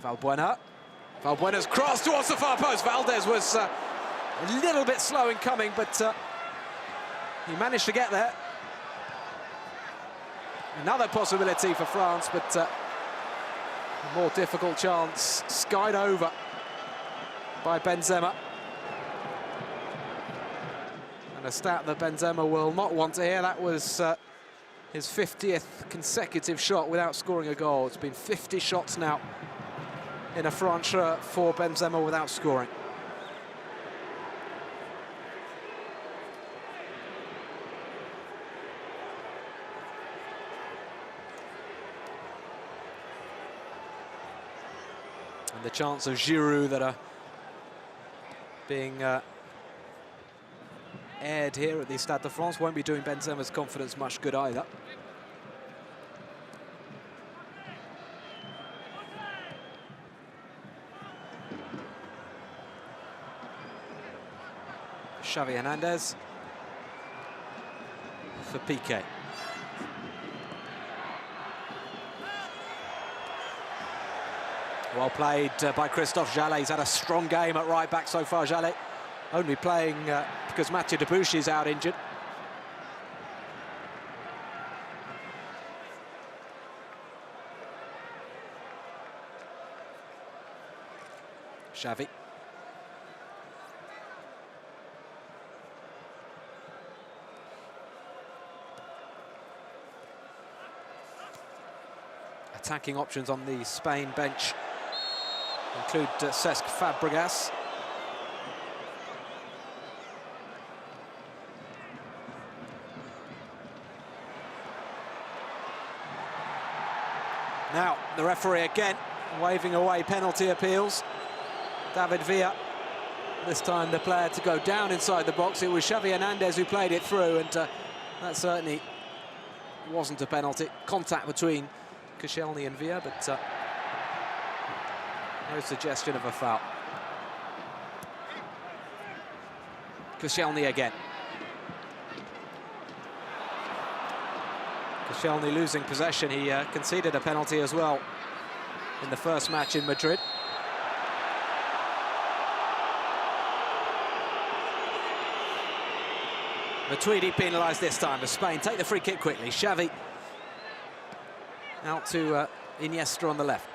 Valbuena. Valbuena's cross towards the far post. Valdez was a little bit slow in coming, but he managed to get there. Another possibility for France, but a more difficult chance skied over by Benzema. And a stat that Benzema will not want to hear, that was his 50th consecutive shot without scoring a goal. It's been 50 shots now in a France shirt for Benzema without scoring. And the chance of Giroud that are being aired here at the Stade de France won't be doing Benzema's confidence much good either. Xavi Hernandez for Piqué. Well played by Christophe Jallet. He's had a strong game at right back so far, Jallet. Only playing because Mathieu Debuchy is out injured. Xavi. Attacking options on the Spain bench include Cesc Fabregas. Now, the referee again waving away penalty appeals. David Villa, this time the player to go down inside the box. It was Xavi Hernandez who played it through, and that certainly wasn't a penalty. Contact between Koscielny and Villa, but no suggestion of a foul. Koscielny again. Koscielny losing possession. He conceded a penalty as well in the first match in Madrid. Matuidi penalised this time as Spain take the free kick quickly. Xavi out to Iniesta on the left.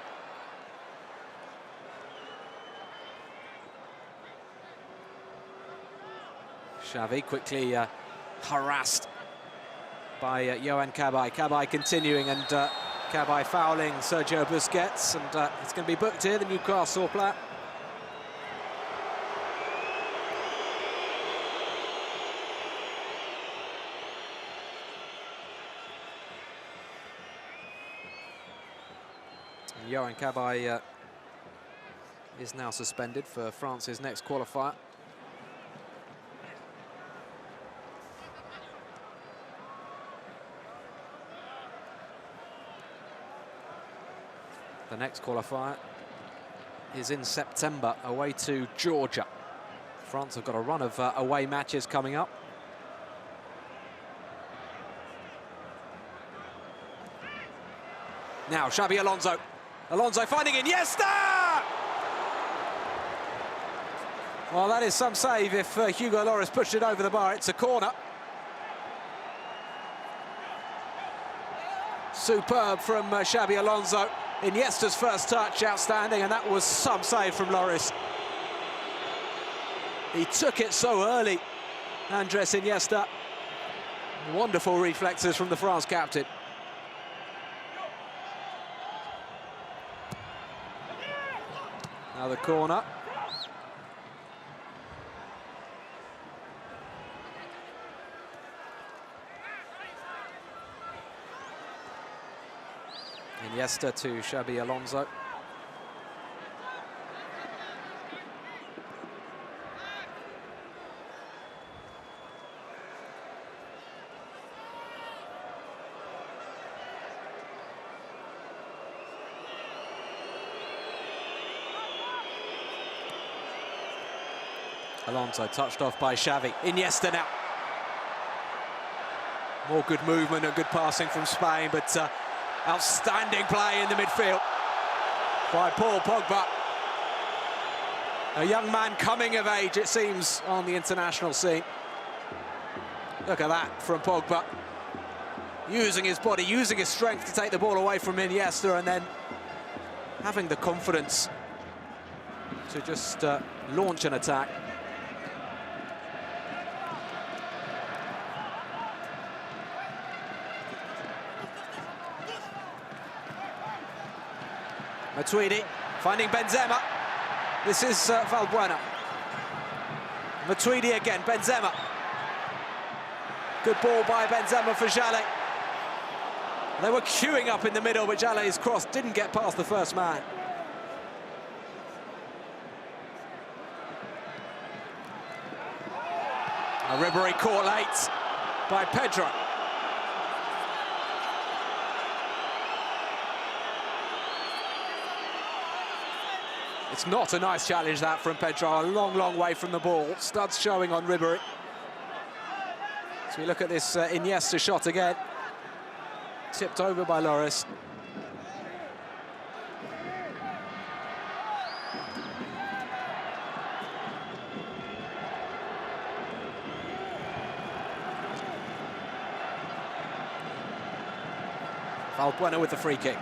Xavi quickly harassed by Johan Cabaye. Cabaye continuing, and Cabaye fouling Sergio Busquets, and it's going to be booked here, the Newcastle player. Johan Cabaye is now suspended for France's next qualifier. The next qualifier is in September, away to Georgia. France have got a run of away matches coming up. Now, Xabi Alonso. Alonso finding Iniesta! Well, that is some save if Hugo Lloris pushed it over the bar. It's a corner. Superb from Xabi Alonso. Iniesta's first touch, outstanding, and that was some save from Lloris. He took it so early, Andres Iniesta. Wonderful reflexes from the France captain. Now the corner. Iniesta to Xabi Alonso. Alonso touched off by Xavi. Iniesta now. More good movement and good passing from Spain, but outstanding play in the midfield by Paul Pogba. A young man coming of age, it seems, on the international scene. Look at that from Pogba. Using his body, using his strength to take the ball away from Iniesta, and then having the confidence to just launch an attack. Matuidi finding Benzema. This is Valbuena. Matuidi again, Benzema. Good ball by Benzema for Jallet. They were queuing up in the middle, but Jallet's cross didn't get past the first man. Ribery caught late by Pedro. It's not a nice challenge, that, from Pedro. A long, long way from the ball. Studs showing on Ribery. So we look at this Iniesta shot again. Tipped over by Lloris. Valbuena with the free kick.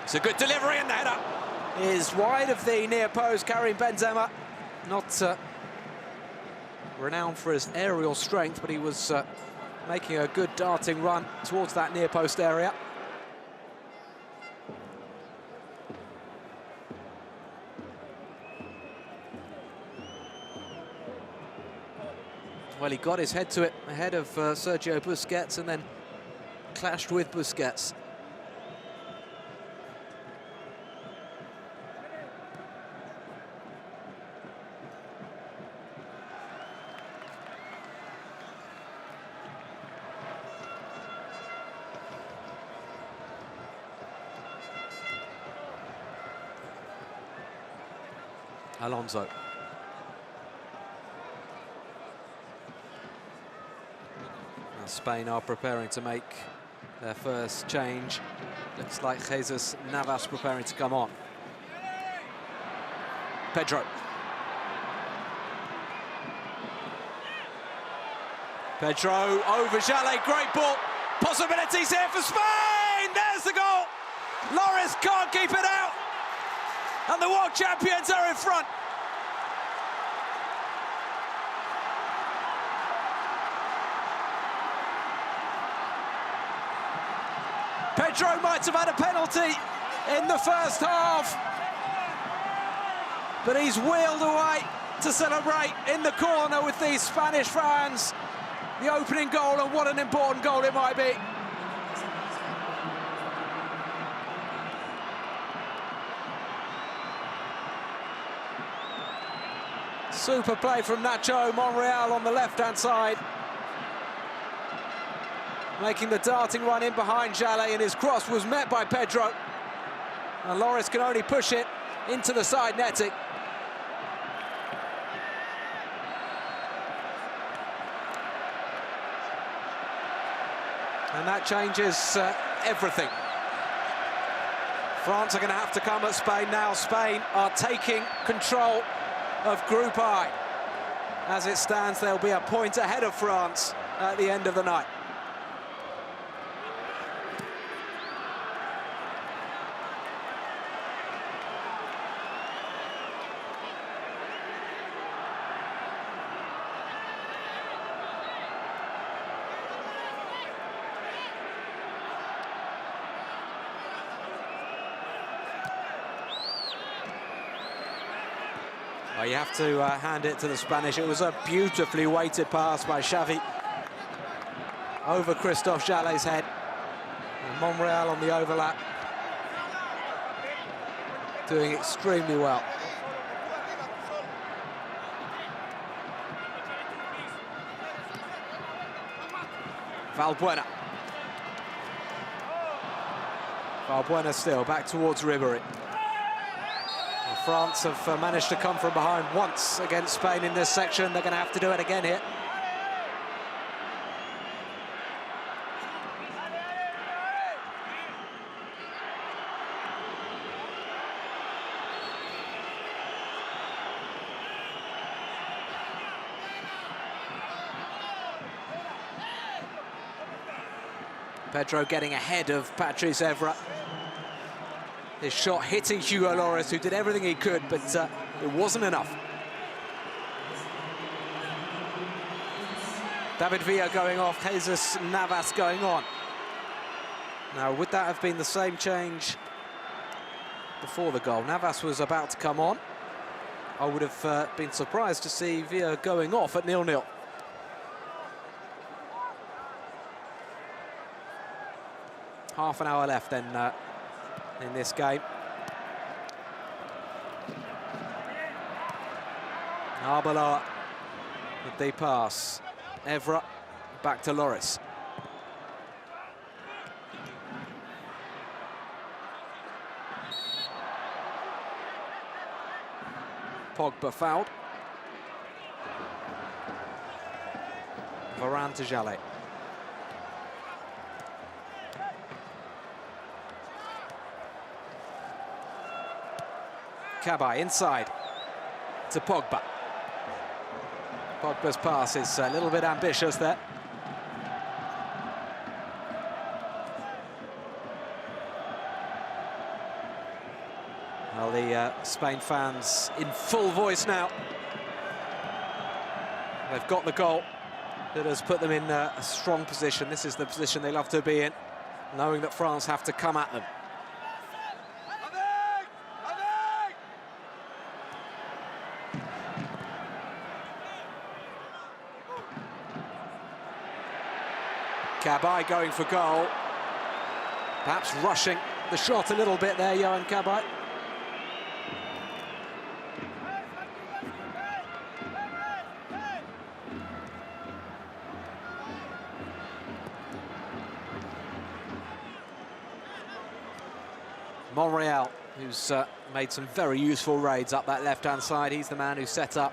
It's a good delivery, and the header is wide of the near post, carrying Benzema. Not renowned for his aerial strength, but he was making a good darting run towards that near post area. Well, he got his head to it ahead of Sergio Busquets and then clashed with Busquets. Alonso. Now Spain are preparing to make their first change. Looks like Jesus Navas preparing to come on. Pedro. Pedro over Jallet, great ball. Possibilities here for Spain! There's the goal! Lloris can't keep it out! And the world champions are in front. Pedro might have had a penalty in the first half, but he's wheeled away to celebrate in the corner with these Spanish fans. The opening goal, and what an important goal it might be. Super play from Nacho Monreal on the left-hand side. Making the darting run in behind Jallet, and his cross was met by Pedro. And Lloris can only push it into the side netting. And that changes everything. France are going to have to come at Spain now. Spain are taking control of Group I. As it stands, they'll be a point ahead of France at the end of the night. Well, you have to hand it to the Spanish. It was a beautifully weighted pass by Xavi over Christophe Jallet's head. And Monreal on the overlap, doing extremely well. Valbuena. Valbuena still back towards Ribéry. France have managed to come from behind once against Spain in this section. They're going to have to do it again here. Pedro getting ahead of Patrice Evra. His shot hitting Hugo Lloris, who did everything he could, but it wasn't enough. David Villa going off, Jesus Navas going on. Now, would that have been the same change before the goal? Navas was about to come on. I would have been surprised to see Villa going off at 0-0. Half an hour left then in this game. Arbeloa with the pass. Evra back to Lloris. Pogba fouled. Varane to Jallet. Cabaye inside to Pogba. Pogba's pass is a little bit ambitious there. Well, the Spain fans in full voice now. They've got the goal that has put them in a strong position. This is the position they love to be in, knowing that France have to come at them. Cabaye going for goal. Perhaps rushing the shot a little bit there, Yohan Cabaye. Monreal, who's made some very useful raids up that left-hand side. He's the man who set up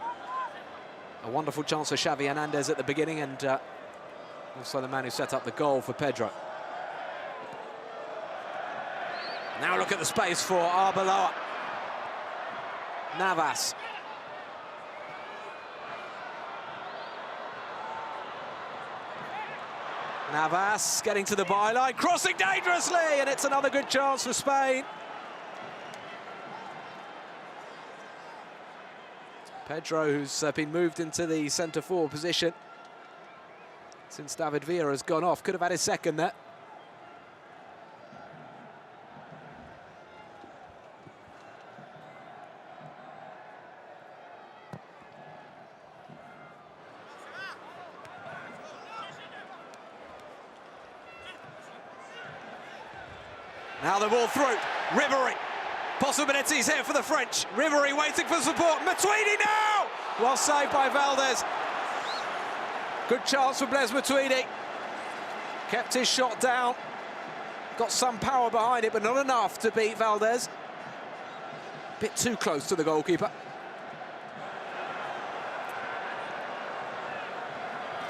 a wonderful chance for Xavi Hernandez at the beginning, and also the man who set up the goal for Pedro. Now look at the space for Arbeloa. Navas. Navas getting to the byline, crossing dangerously, and it's another good chance for Spain. Pedro, who's been moved into the centre-forward position since David Villa has gone off, could have had his second there. Now the ball through, Ribéry. Possibilities here for the French. Ribéry waiting for support, Matuidi now! Well saved by Valdez. Good chance for Blaise Matuidi. Kept his shot down. Got some power behind it, but not enough to beat Valdez. Bit too close to the goalkeeper.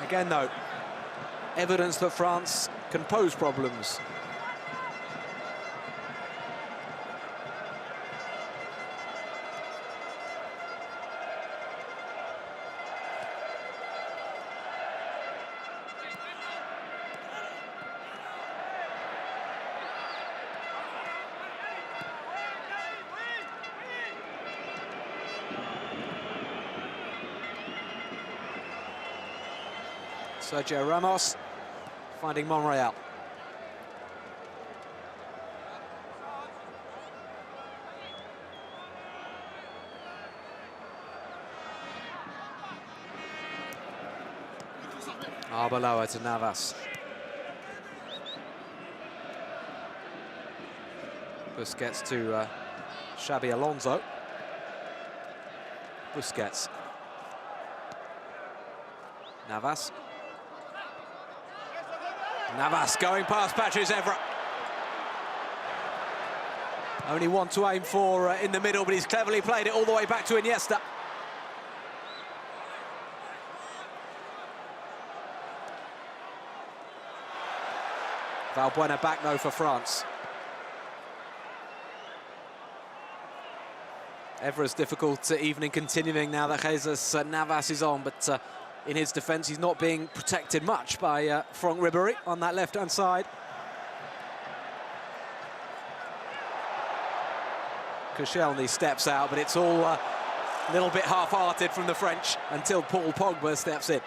Again, though, evidence that France can pose problems. Sergio Ramos finding Monreal. Arbeloa to Navas. Busquets to Xabi Alonso. Busquets. Navas. Navas going past Patrice Evra. Only one to aim for in the middle, but he's cleverly played it all the way back to Iniesta. Valbuena back though for France. Evra's difficult evening continuing now that Jesus Navas is on, but in his defence he's not being protected much by Franck Ribéry on that left-hand side. Koscielny steps out, but it's all a little bit half-hearted from the French until Paul Pogba steps in.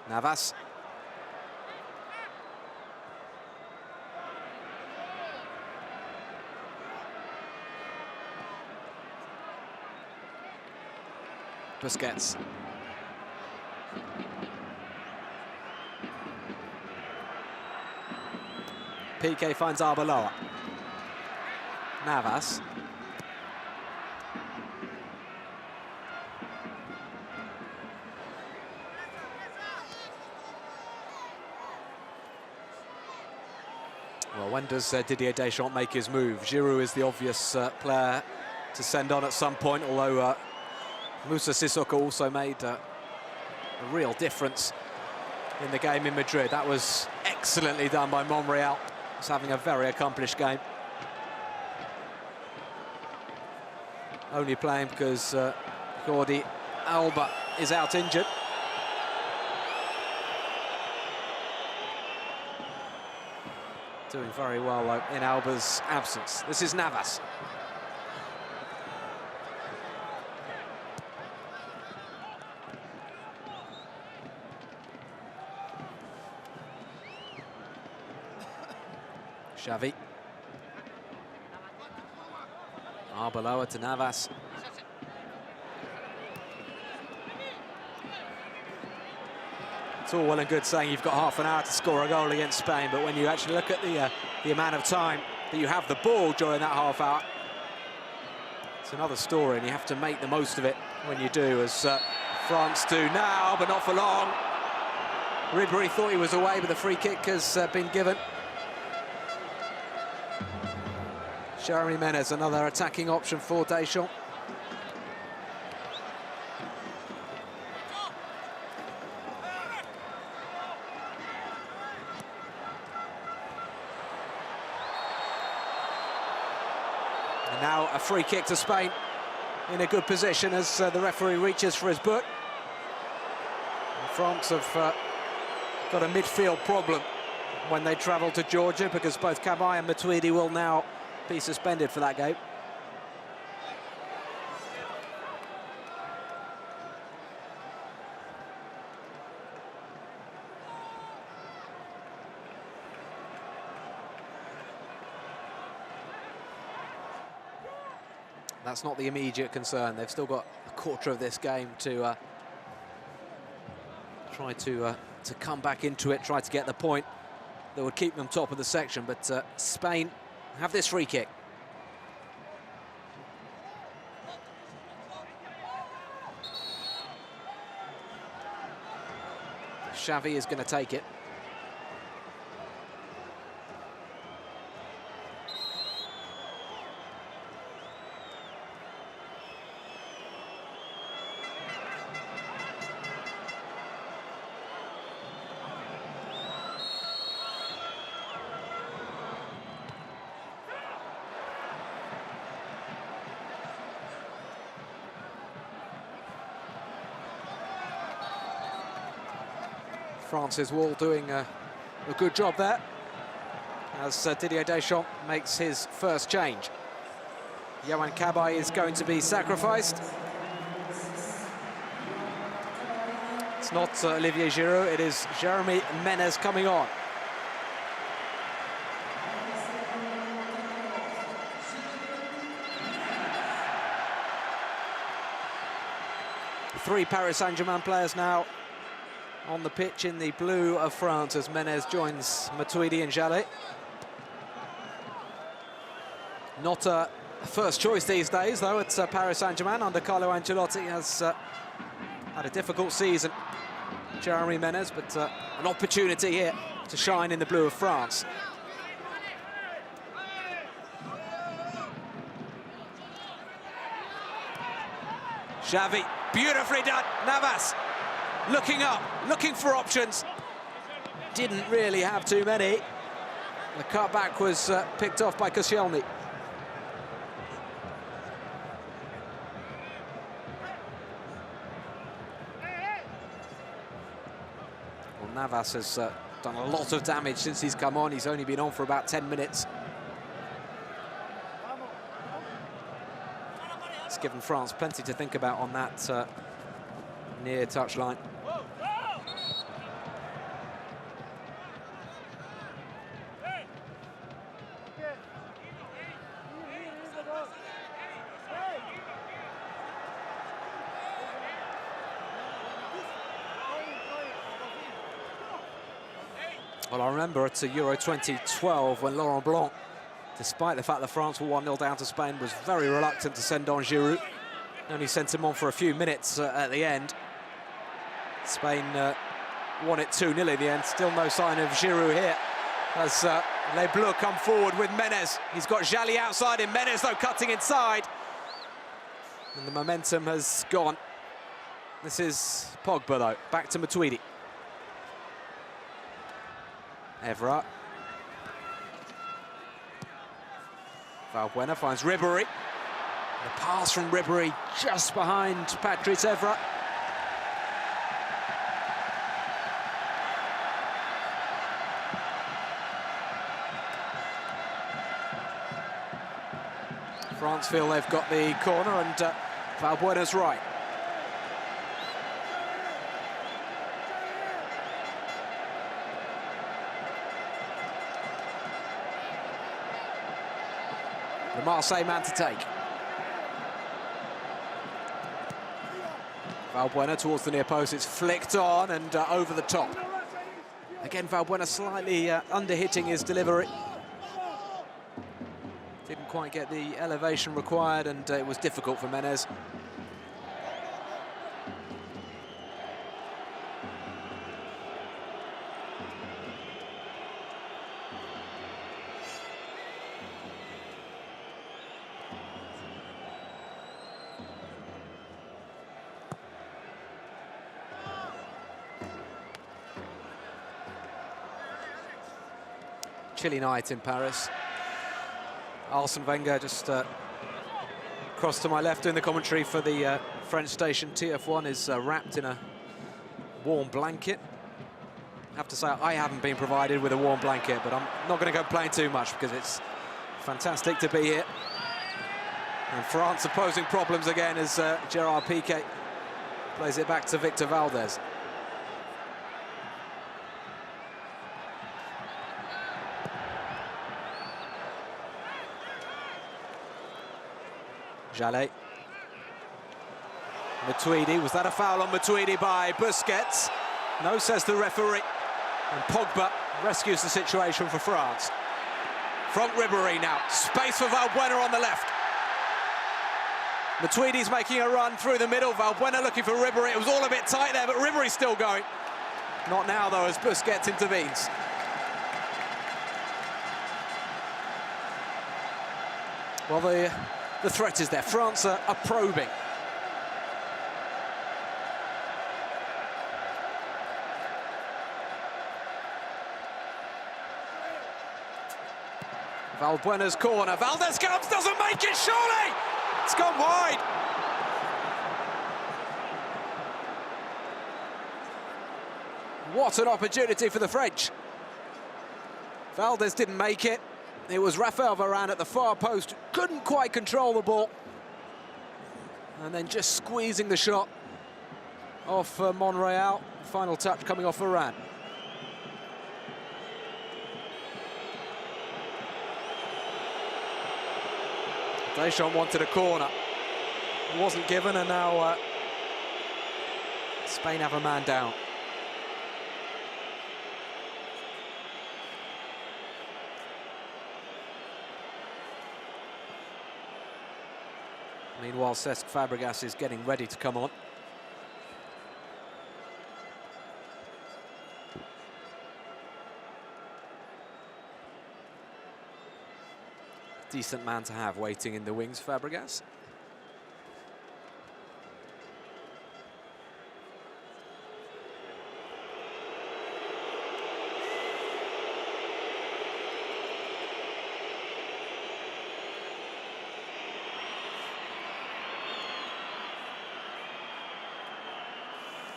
Navas. Busquets. Piqué finds Arbeloa. Navas. Well, when does Didier Deschamps make his move? Giroud is the obvious player to send on at some point, although Moussa Sissoko also made a real difference in the game in Madrid. That was excellently done by Monreal. He's having a very accomplished game. Only playing because Jordi Alba is out injured. Doing very well though in Alba's absence. This is Navas. Xavi. Arbeloa to Navas. It's all well and good saying you've got half an hour to score a goal against Spain, but when you actually look at the amount of time that you have the ball during that half hour, it's another story, and you have to make the most of it when you do, as France do now, but not for long. Ribéry thought he was away, but the free kick has been given. Jeremy Menez, another attacking option for Deschamps. And now a free kick to Spain in a good position as the referee reaches for his boot. And France have got a midfield problem when they travel to Georgia, because both Cabaye and Matuidi will now be suspended for that game. That's not the immediate concern. They've still got a quarter of this game to try to come back into it, try to get the point that would keep them top of the section. But Spain have this free kick. Xavi is going to take it. France's wall doing a good job there. as Didier Deschamps makes his first change. Yohan Cabaye is going to be sacrificed. It's not Olivier Giroud, it is Jérémy Menez coming on. Three Paris Saint-Germain players now on the pitch in the blue of France as Menez joins Matuidi and Jallet. Not a first choice these days, though, at Paris Saint-Germain under Carlo Ancelotti. Has had a difficult season, Jérémy Menez, but an opportunity here to shine in the blue of France. Xavi, beautifully done. Navas looking up, looking for options. Didn't really have too many. The cutback was picked off by Koscielny. Well, Navas has done a lot of damage since he's come on. He's only been on for about 10 minutes. It's given France plenty to think about on that near touchline. Well, I remember at Euro 2012 when Laurent Blanc, despite the fact that France were 1-0 down to Spain, was very reluctant to send on Giroud. Only sent him on for a few minutes at the end. Spain won it 2-0 in the end. Still no sign of Giroud here as Les Bleus come forward with Menez. He's got Jallet outside him. Menez, though, cutting inside. And the momentum has gone. This is Pogba, though. Back to Matuidi. Evra. Valbuena finds Ribéry. The pass from Ribéry just behind Patrice Evra. France feel they've got the corner, and Valbuena's right. The Marseille man to take. Valbuena towards the near post, it's flicked on and over the top. Again, Valbuena slightly under-hitting his delivery. Didn't quite get the elevation required, and it was difficult for Menez. Chilly night in Paris. Arsene Wenger just crossed to my left doing the commentary for the French station. TF1 is wrapped in a warm blanket. I have to say, I haven't been provided with a warm blanket, but I'm not going to complain too much because it's fantastic to be here. And France are posing problems again as Gerard Piqué plays it back to Victor Valdez. Jallet. Matuidi, was that a foul on Matuidi by Busquets? No, says the referee. And Pogba rescues the situation for France. From Ribéry now, space for Valbuena on the left. Matuidi's making a run through the middle, Valbuena looking for Ribéry. It was all a bit tight there, but Ribéry's still going. Not now, though, as Busquets intervenes. Well, the threat is there. France are probing. Valbuena's corner. Valdez comes, doesn't make it, surely! It's gone wide. What an opportunity for the French. Valdez didn't make it. It was Rafael Varane at the far post, couldn't quite control the ball. And then just squeezing the shot off Monreal. Final touch coming off Varane. Deschamps wanted a corner. It wasn't given, and now Spain have a man down. Meanwhile, Cesc Fabregas is getting ready to come on. Decent man to have waiting in the wings, Fabregas.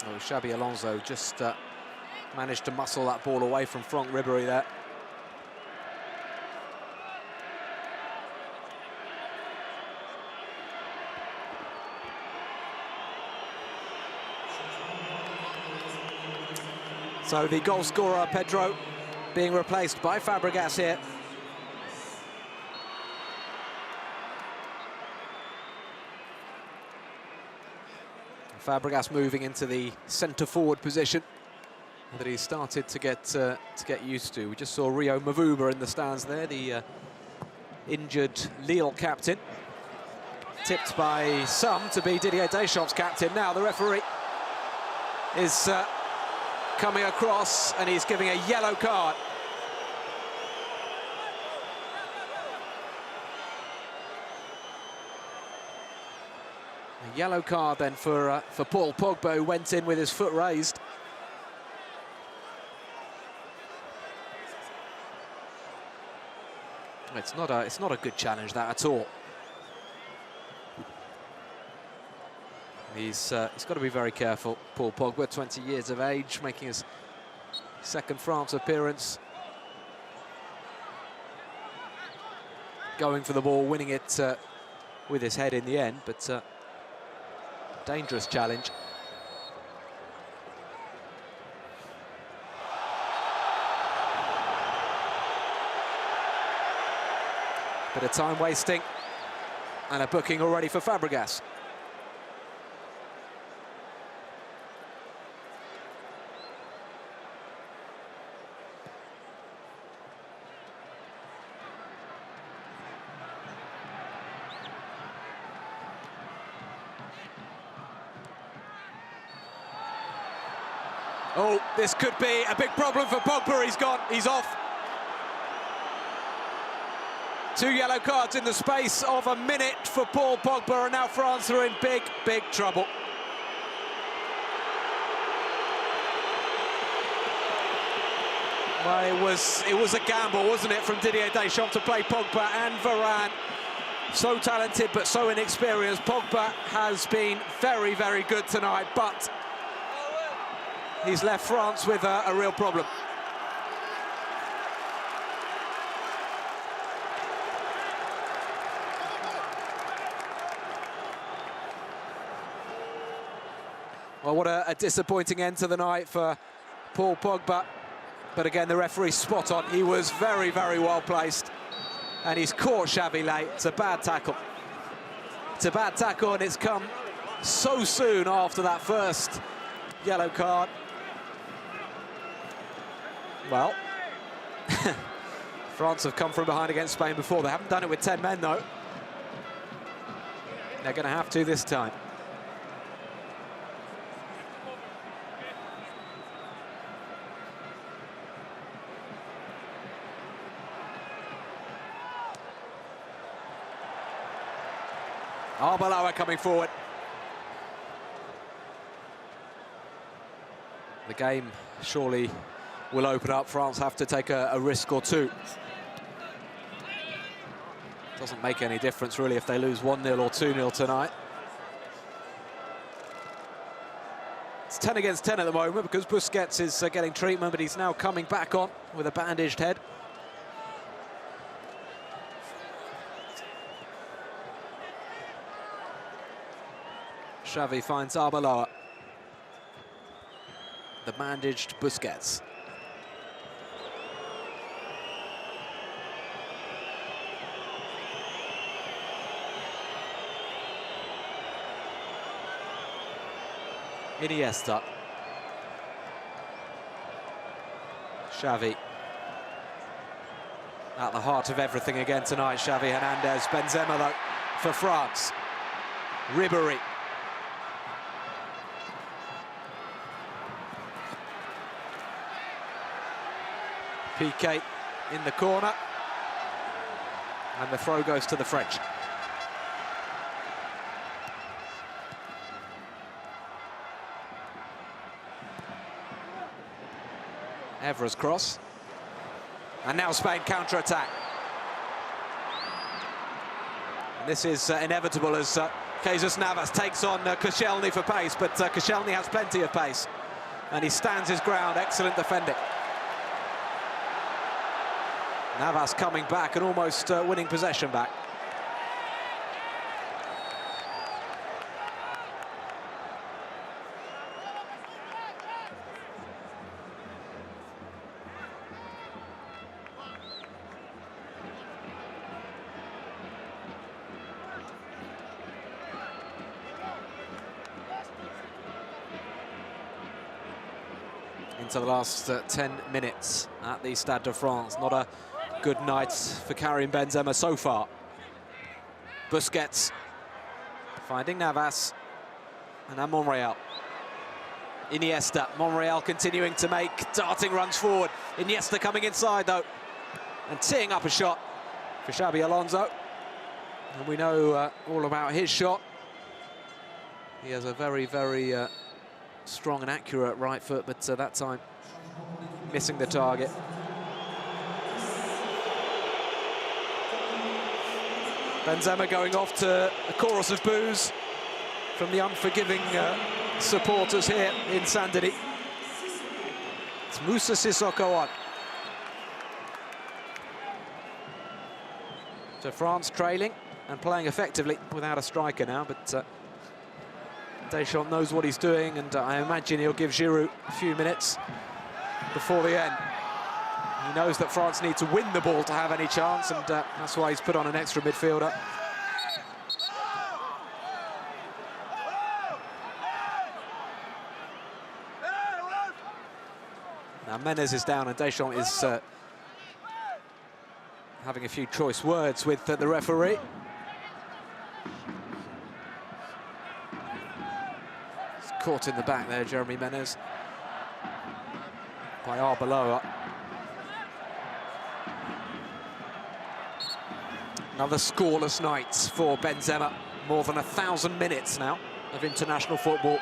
Oh, Xabi Alonso just managed to muscle that ball away from Franck Ribéry there. So the goal scorer, Pedro, being replaced by Fabregas here. Fabregas moving into the centre-forward position that he started to get used to. We just saw Rio Mavuba in the stands there, the injured Lille captain, tipped by some to be Didier Deschamps' captain. Now the referee is coming across, and he's giving a yellow card. A yellow card then for Paul Pogba, who went in with his foot raised. It's not a good challenge, that, at all. He's got to be very careful, Paul Pogba, 20 years of age, making his second France appearance. Going for the ball, winning it with his head in the end, but dangerous challenge. Bit of time wasting, and a booking already for Fabregas. Oh, this could be a big problem for Pogba. He's off. 2 yellow cards in the space of a minute for Paul Pogba, and now France are in big, big trouble. Well, it was a gamble, wasn't it, from Didier Deschamps to play Pogba and Varane. So talented, but so inexperienced. Pogba has been very, very good tonight, but he's left France with a real problem. Well, what a disappointing end to the night for Paul Pogba. But again, the referee's spot on. He was very, very well placed. And he's caught Xavi late. It's a bad tackle. It's a bad tackle, and it's come so soon after that first yellow card. Well, France have come from behind against Spain before. They haven't done it with 10 men, though. They're going to have to this time. Arbeloa coming forward. The game surely will open up. France have to take a risk or two. Doesn't make any difference, really, if they lose 1-0 or 2-0 tonight. It's 10 against 10 at the moment because Busquets is getting treatment, but he's now coming back on with a bandaged head. Xavi finds Arbeloa. The bandaged Busquets. Iniesta. Xavi. At the heart of everything again tonight, Xavi Hernandez. Benzema, though, for France. Ribéry. Piqué in the corner. And the throw goes to the French. Evra's cross. And now Spain counter-attack. This is inevitable as Jesus Navas takes on Koscielny for pace, but Koscielny has plenty of pace. And he stands his ground, excellent defending. Navas coming back and almost winning possession back. Into the last 10 minutes at the Stade de France. Not a good night for Karim Benzema so far. Busquets finding Navas, and now Monreal. Iniesta, Monreal continuing to make darting runs forward. Iniesta coming inside though, and teeing up a shot for Xabi Alonso. And we know all about his shot. He has a very, very strong and accurate right foot, but that time missing the target. Benzema going off to a chorus of boos from the unforgiving supporters here in Saint-Denis. It's Moussa Sissoko on. So France trailing and playing effectively without a striker now, but Deschamps knows what he's doing, and I imagine he'll give Giroud a few minutes before the end. He knows that France need to win the ball to have any chance, and that's why he's put on an extra midfielder. Now Menez is down, and Deschamps is having a few choice words with the referee. Caught in the back there, Jeremy Menez, by Arbeloa. Another scoreless night for Benzema. More than 1,000 minutes now of international football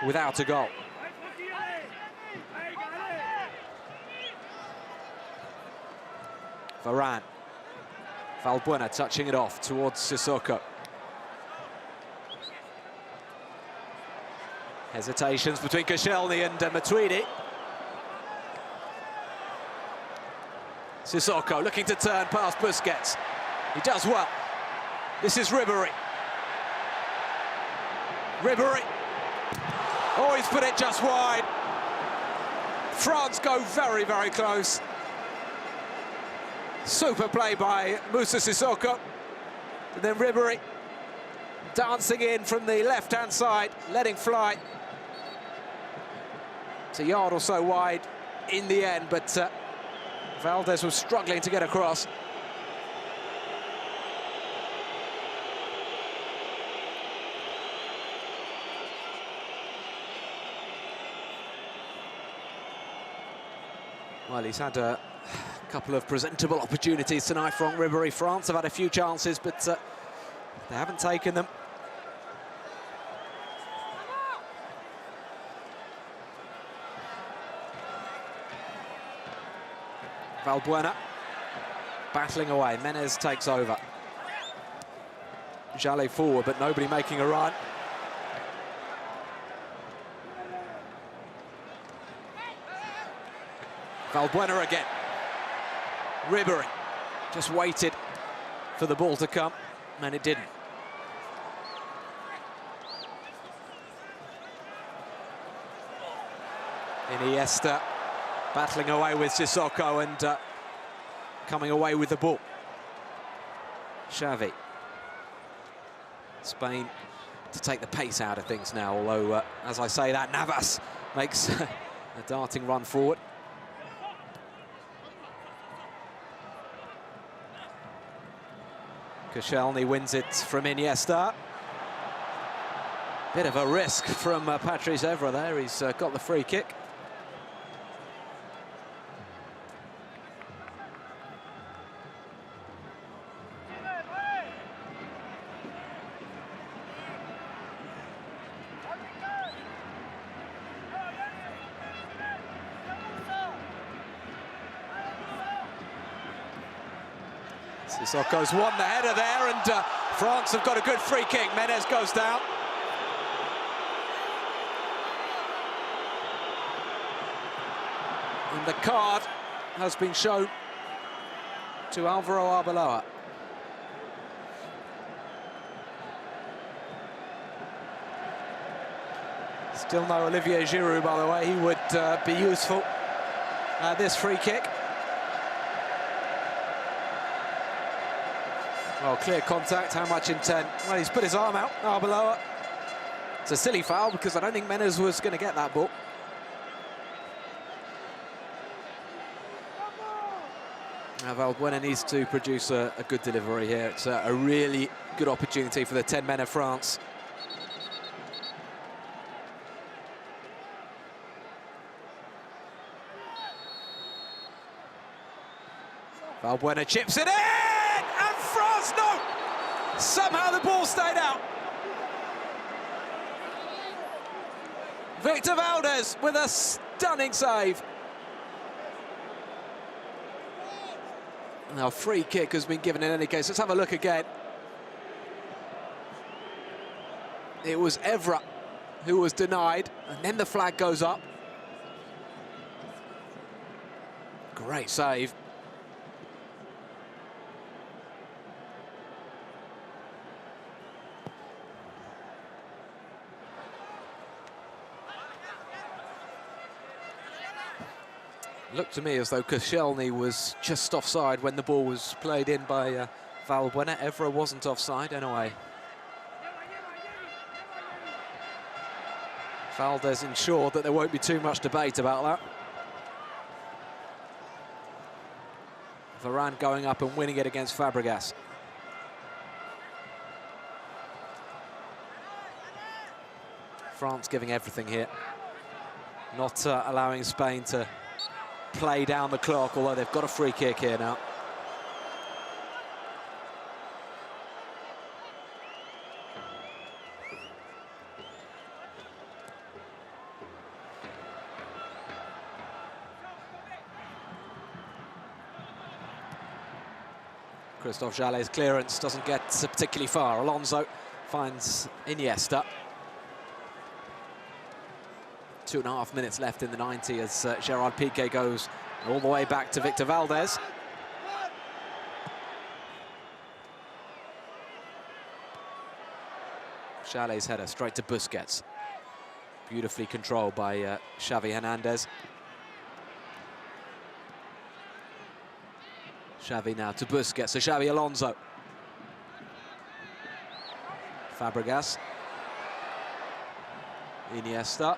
without a goal. Varane. Valbuena touching it off towards Sissoko. Hesitations between Koscielny and Matuidi. Sissoko looking to turn past Busquets. He does well. This is Ribéry. Ribéry. Oh, he's put it just wide. France go very, very close. Super play by Moussa Sissoko. And then Ribéry dancing in from the left-hand side, letting fly. It's a yard or so wide in the end, but Valdez was struggling to get across. Well, he's had a couple of presentable opportunities tonight from Ribéry. France have had a few chances, but they haven't taken them. Valbuena battling away. Menez takes over. Jallet forward, but nobody making a run. Valbuena again. Ribéry just waited for the ball to come, and it didn't. Iniesta battling away with Sissoko and coming away with the ball. Xavi. Spain to take the pace out of things now, although, as I say that, Navas makes a darting run forward. Koscielny wins it from Iniesta. Bit of a risk from Patrice Evra there. He's got the free kick. Sissoko's won the header there, and France have got a good free kick. Menez goes down. And the card has been shown to Alvaro Arbeloa. Still no Olivier Giroud, by the way. He would be useful at this free kick. Well, clear contact, how much intent? Well, he's put his arm out, Arbeloa. It's a silly foul because I don't think Menez was going to get that ball. Now Valbuena needs to produce a good delivery here. It's a really good opportunity for the 10 men of France. Valbuena chips it in! And France, no! Somehow the ball stayed out. Victor Valdez with a stunning save. Now, free kick has been given in any case. Let's have a look again. It was Evra who was denied, and then the flag goes up. Great save. Looked to me as though Koscielny was just offside when the ball was played in by Valbuena. Evra wasn't offside anyway. Valdez ensured that there won't be too much debate about that. Varane going up and winning it against Fabregas. France giving everything here. Not allowing Spain to play down the clock, although they've got a free kick here now. Christophe Jallet's clearance doesn't get particularly far. Alonso finds Iniesta. 2.5 minutes left in the 90 as Gerard Piqué goes all the way back to Victor Valdez. Jallet's header straight to Busquets. Beautifully controlled by Xavi Hernandez. Xavi now to Busquets, so Xavi Alonso. Fabregas. Iniesta.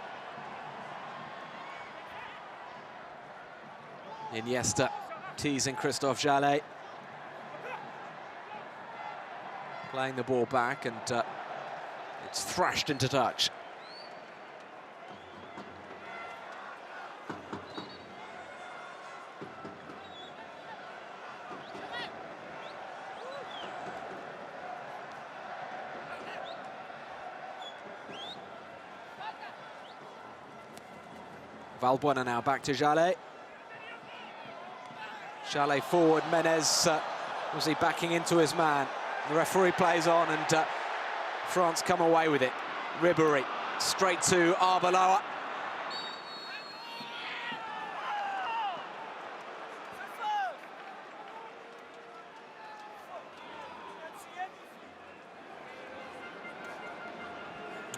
Iniesta teasing Christophe Jallet. Playing the ball back, and it's thrashed into touch. Valbuena now back to Jallet. Jallet forward, Menez was he backing into his man? The referee plays on, and France come away with it. Ribéry straight to Arbeloa.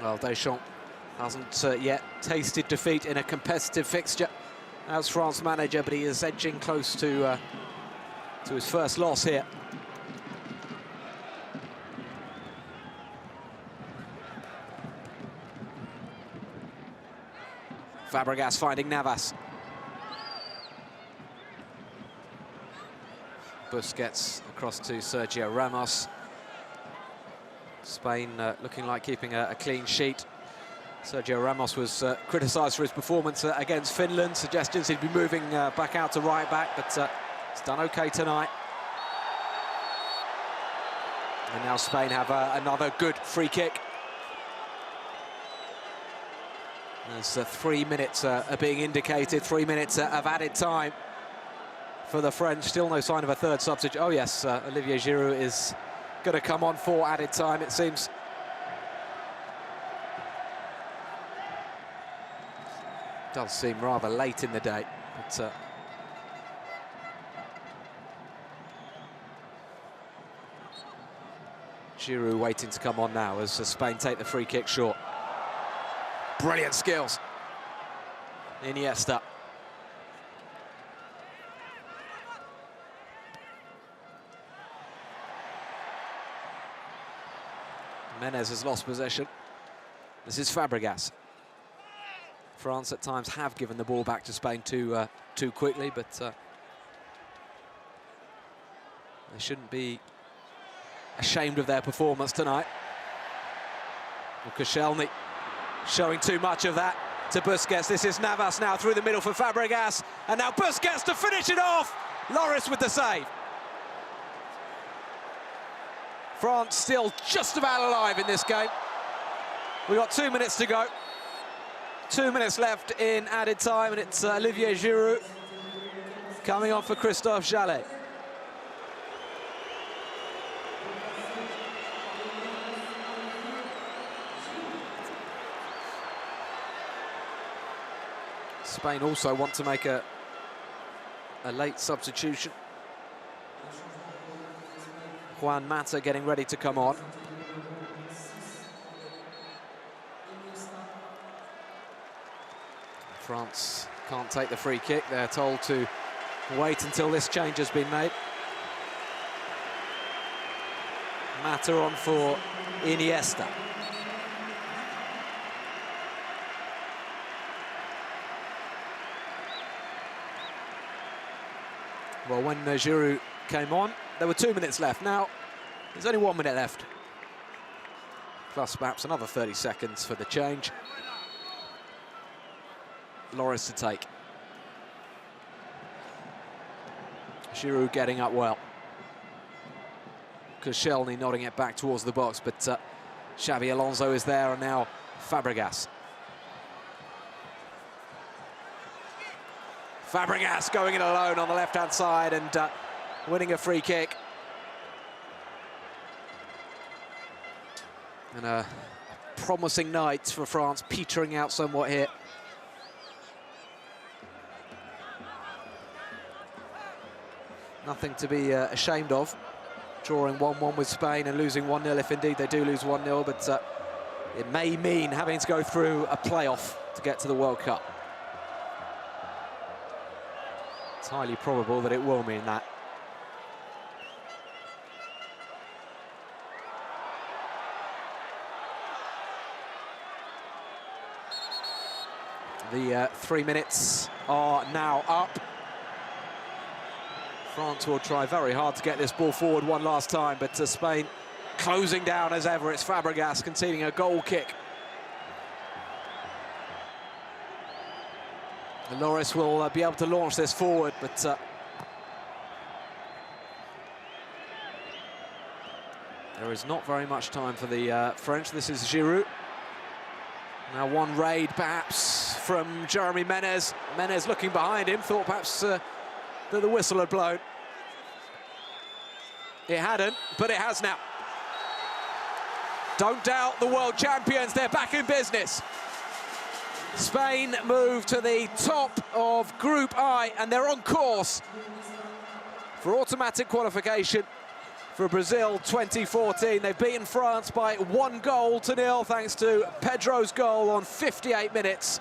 Well, Deschamps Hasn't yet tasted defeat in a competitive fixture as France manager, but he is edging close to his first loss here. Fabregas finding Navas. Busquets across to Sergio Ramos. Spain looking like keeping a clean sheet. Sergio Ramos was criticised for his performance against Finland. Suggestions he'd be moving back out to right back, but he's done okay tonight. And now Spain have another good free kick. There's 3 minutes are being indicated, 3 minutes of added time for the French. Still no sign of a third substitute. Oh yes, Olivier Giroud is going to come on for added time, it seems. Does seem rather late in the day, but Giroud waiting to come on now as Spain take the free kick short. Brilliant skills. Iniesta. Menez has lost possession. This is Fabregas. France at times have given the ball back to Spain too quickly, but they shouldn't be ashamed of their performance tonight. Koscielny showing too much of that to Busquets. This is Navas now through the middle for Fabregas, and now Busquets to finish it off. Lloris with the save. France still just about alive in this game. We've got 2 minutes to go. 2 minutes left in added time, and it's Olivier Giroud coming on for Christophe Jallet. Spain also want to make a late substitution. Juan Mata getting ready to come on. France can't take the free kick. They're told to wait until this change has been made. Mata on for Iniesta. Well, when Giroud came on, there were 2 minutes left. Now, there's only 1 minute left. Plus perhaps another 30 seconds for the change. Lloris to take. Giroud getting up well. Koscielny nodding it back towards the box, but Xabi Alonso is there, and now Fabregas. Fabregas going in alone on the left-hand side and winning a free kick. And a promising night for France, petering out somewhat here. Nothing to be ashamed of. Drawing 1-1 with Spain and losing 1-0 if indeed they do lose 1-0, but it may mean having to go through a playoff to get to the World Cup. It's highly probable that it will mean that. The 3 minutes are now up. France will try very hard to get this ball forward one last time, but Spain closing down as ever. It's Fabregas conceding a goal kick. And Lloris will be able to launch this forward, but there is not very much time for the French. This is Giroud. Now one raid perhaps from Jeremy Menez. Menez looking behind him, thought perhaps that the whistle had blown. It hadn't, but it has now. Don't doubt the world champions, they're back in business. Spain move to the top of Group I, and they're on course for automatic qualification for Brazil 2014. They've beaten France by 1-0 thanks to Pedro's goal on 58 minutes.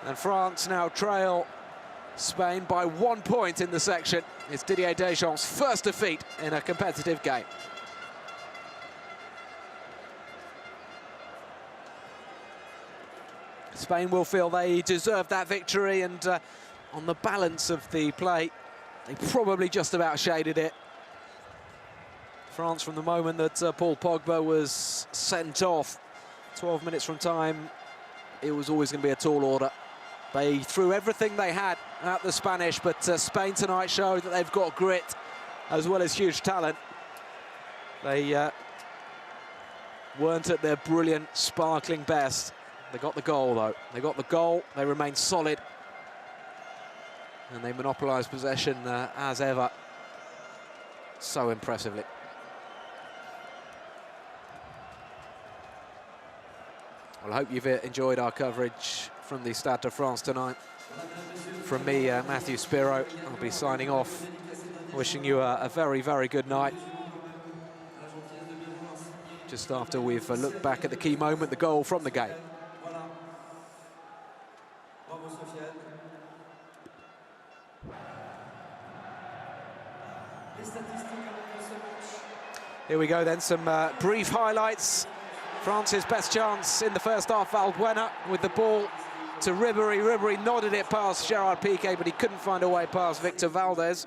And France now trail Spain by 1 point in the section. It's Didier Deschamps' first defeat in a competitive game. Spain will feel they deserve that victory, and on the balance of the play, they probably just about shaded it. France, from the moment that Paul Pogba was sent off, 12 minutes from time, it was always going to be a tall order. They threw everything they had at the Spanish, but Spain tonight showed that they've got grit as well as huge talent. They weren't at their brilliant, sparkling best. They got the goal, though. They got the goal, they remained solid, and they monopolised possession as ever, so impressively. Well, I hope you've enjoyed our coverage from the Stade de France tonight. From me, Matthew Spiro, I'll be signing off, wishing you a very, very good night. Just after we've looked back at the key moment, the goal from the game. Here we go then, some brief highlights. France's best chance in the first half, Valbuena with the ball to Ribéry. Ribéry nodded it past Gerard Piqué, but he couldn't find a way past Victor Valdez.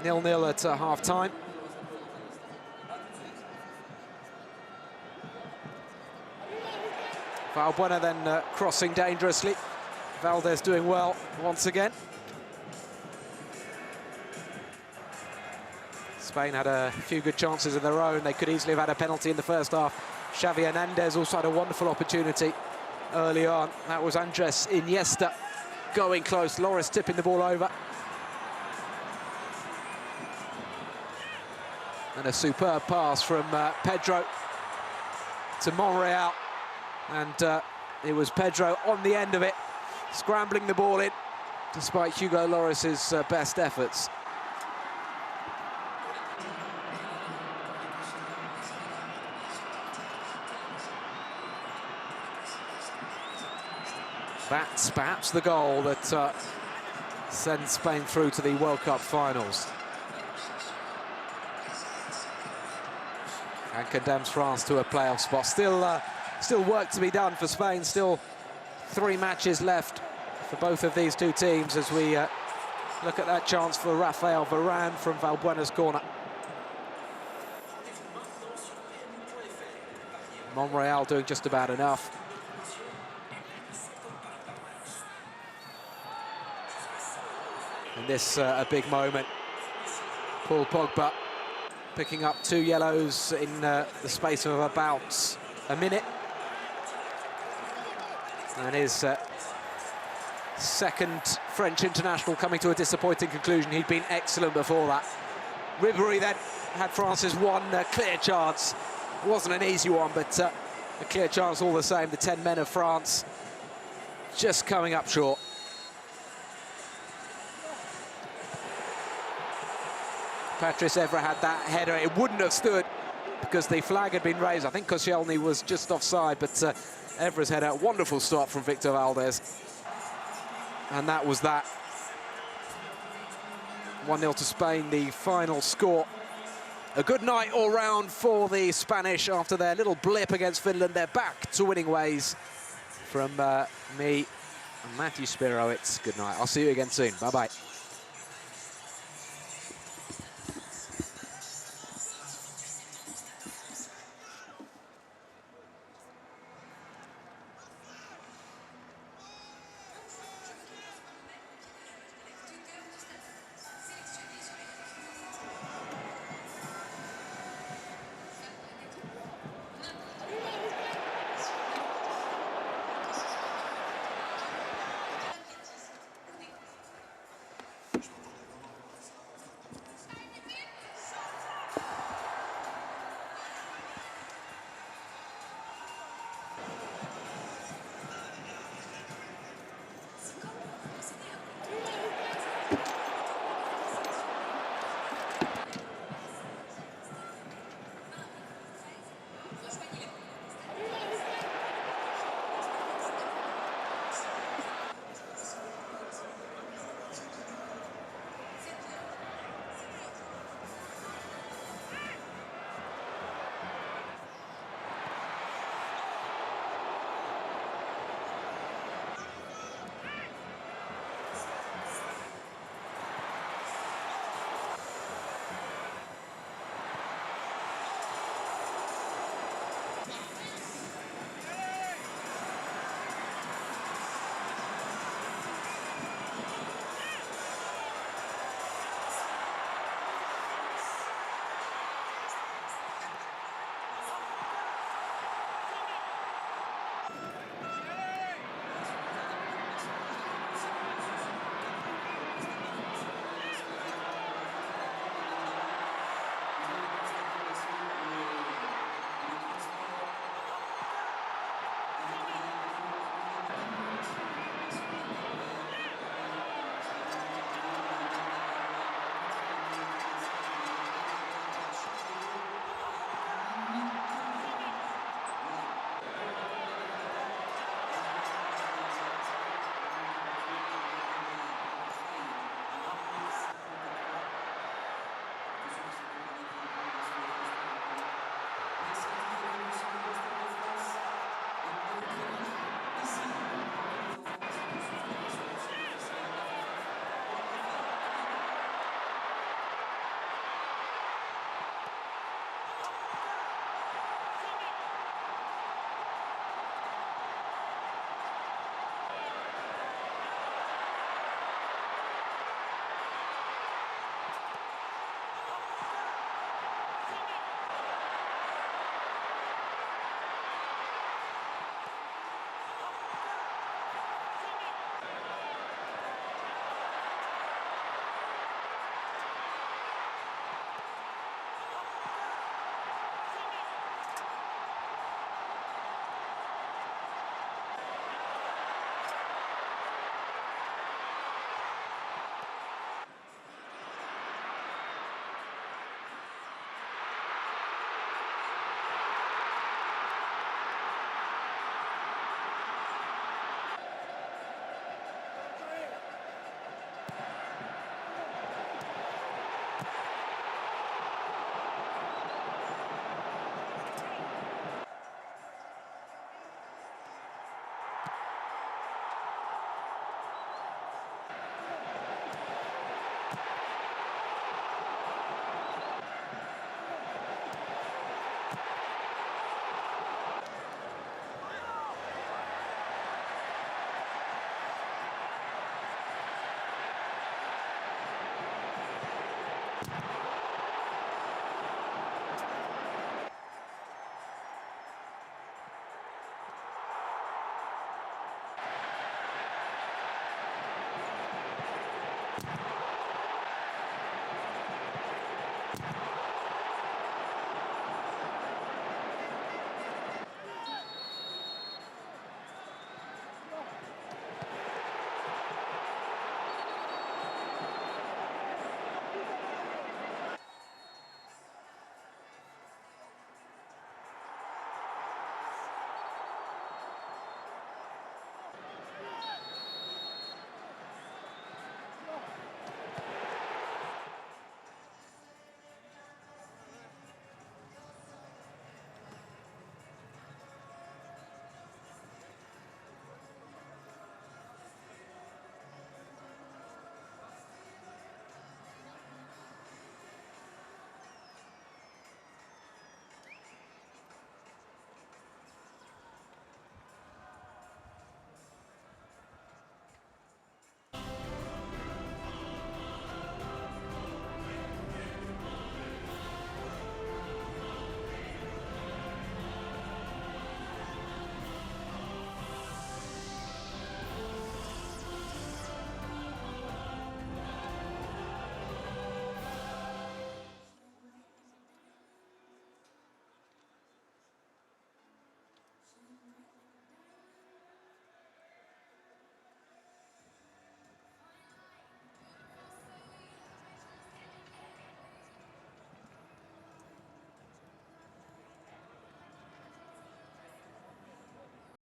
0-0 at half-time. Valbuena then crossing dangerously. Valdez doing well once again. Spain had a few good chances of their own. They could easily have had a penalty in the first half. Xavi Hernandez also had a wonderful opportunity early on. That was Andres Iniesta going close. Loris tipping the ball over. And a superb pass from Pedro to Monreal. And it was Pedro on the end of it, scrambling the ball in, despite Hugo Lloris's best efforts. That's perhaps the goal that sends Spain through to the World Cup finals. And condemns France to a playoff spot. Still work to be done for Spain. Still 3 matches left for both of these two teams as we look at that chance for Raphael Varane from Valbuena's corner. Monreal doing just about enough. And this a big moment. Paul Pogba picking up 2 yellows in the space of about a minute. And his second French international coming to a disappointing conclusion. He'd been excellent before that. Ribéry then had France's one clear chance. It wasn't an easy one, but a clear chance all the same. The 10 men of France just coming up short. Patrice Evra had that header. It wouldn't have stood because the flag had been raised. I think Koscielny was just offside, but Evra's header, wonderful stop from Victor Valdez. And that was that. 1-0 to Spain, the final score. A good night all round for the Spanish after their little blip against Finland. They're back to winning ways. From me and Matthew Spiro, it's good night. I'll see you again soon. Bye-bye.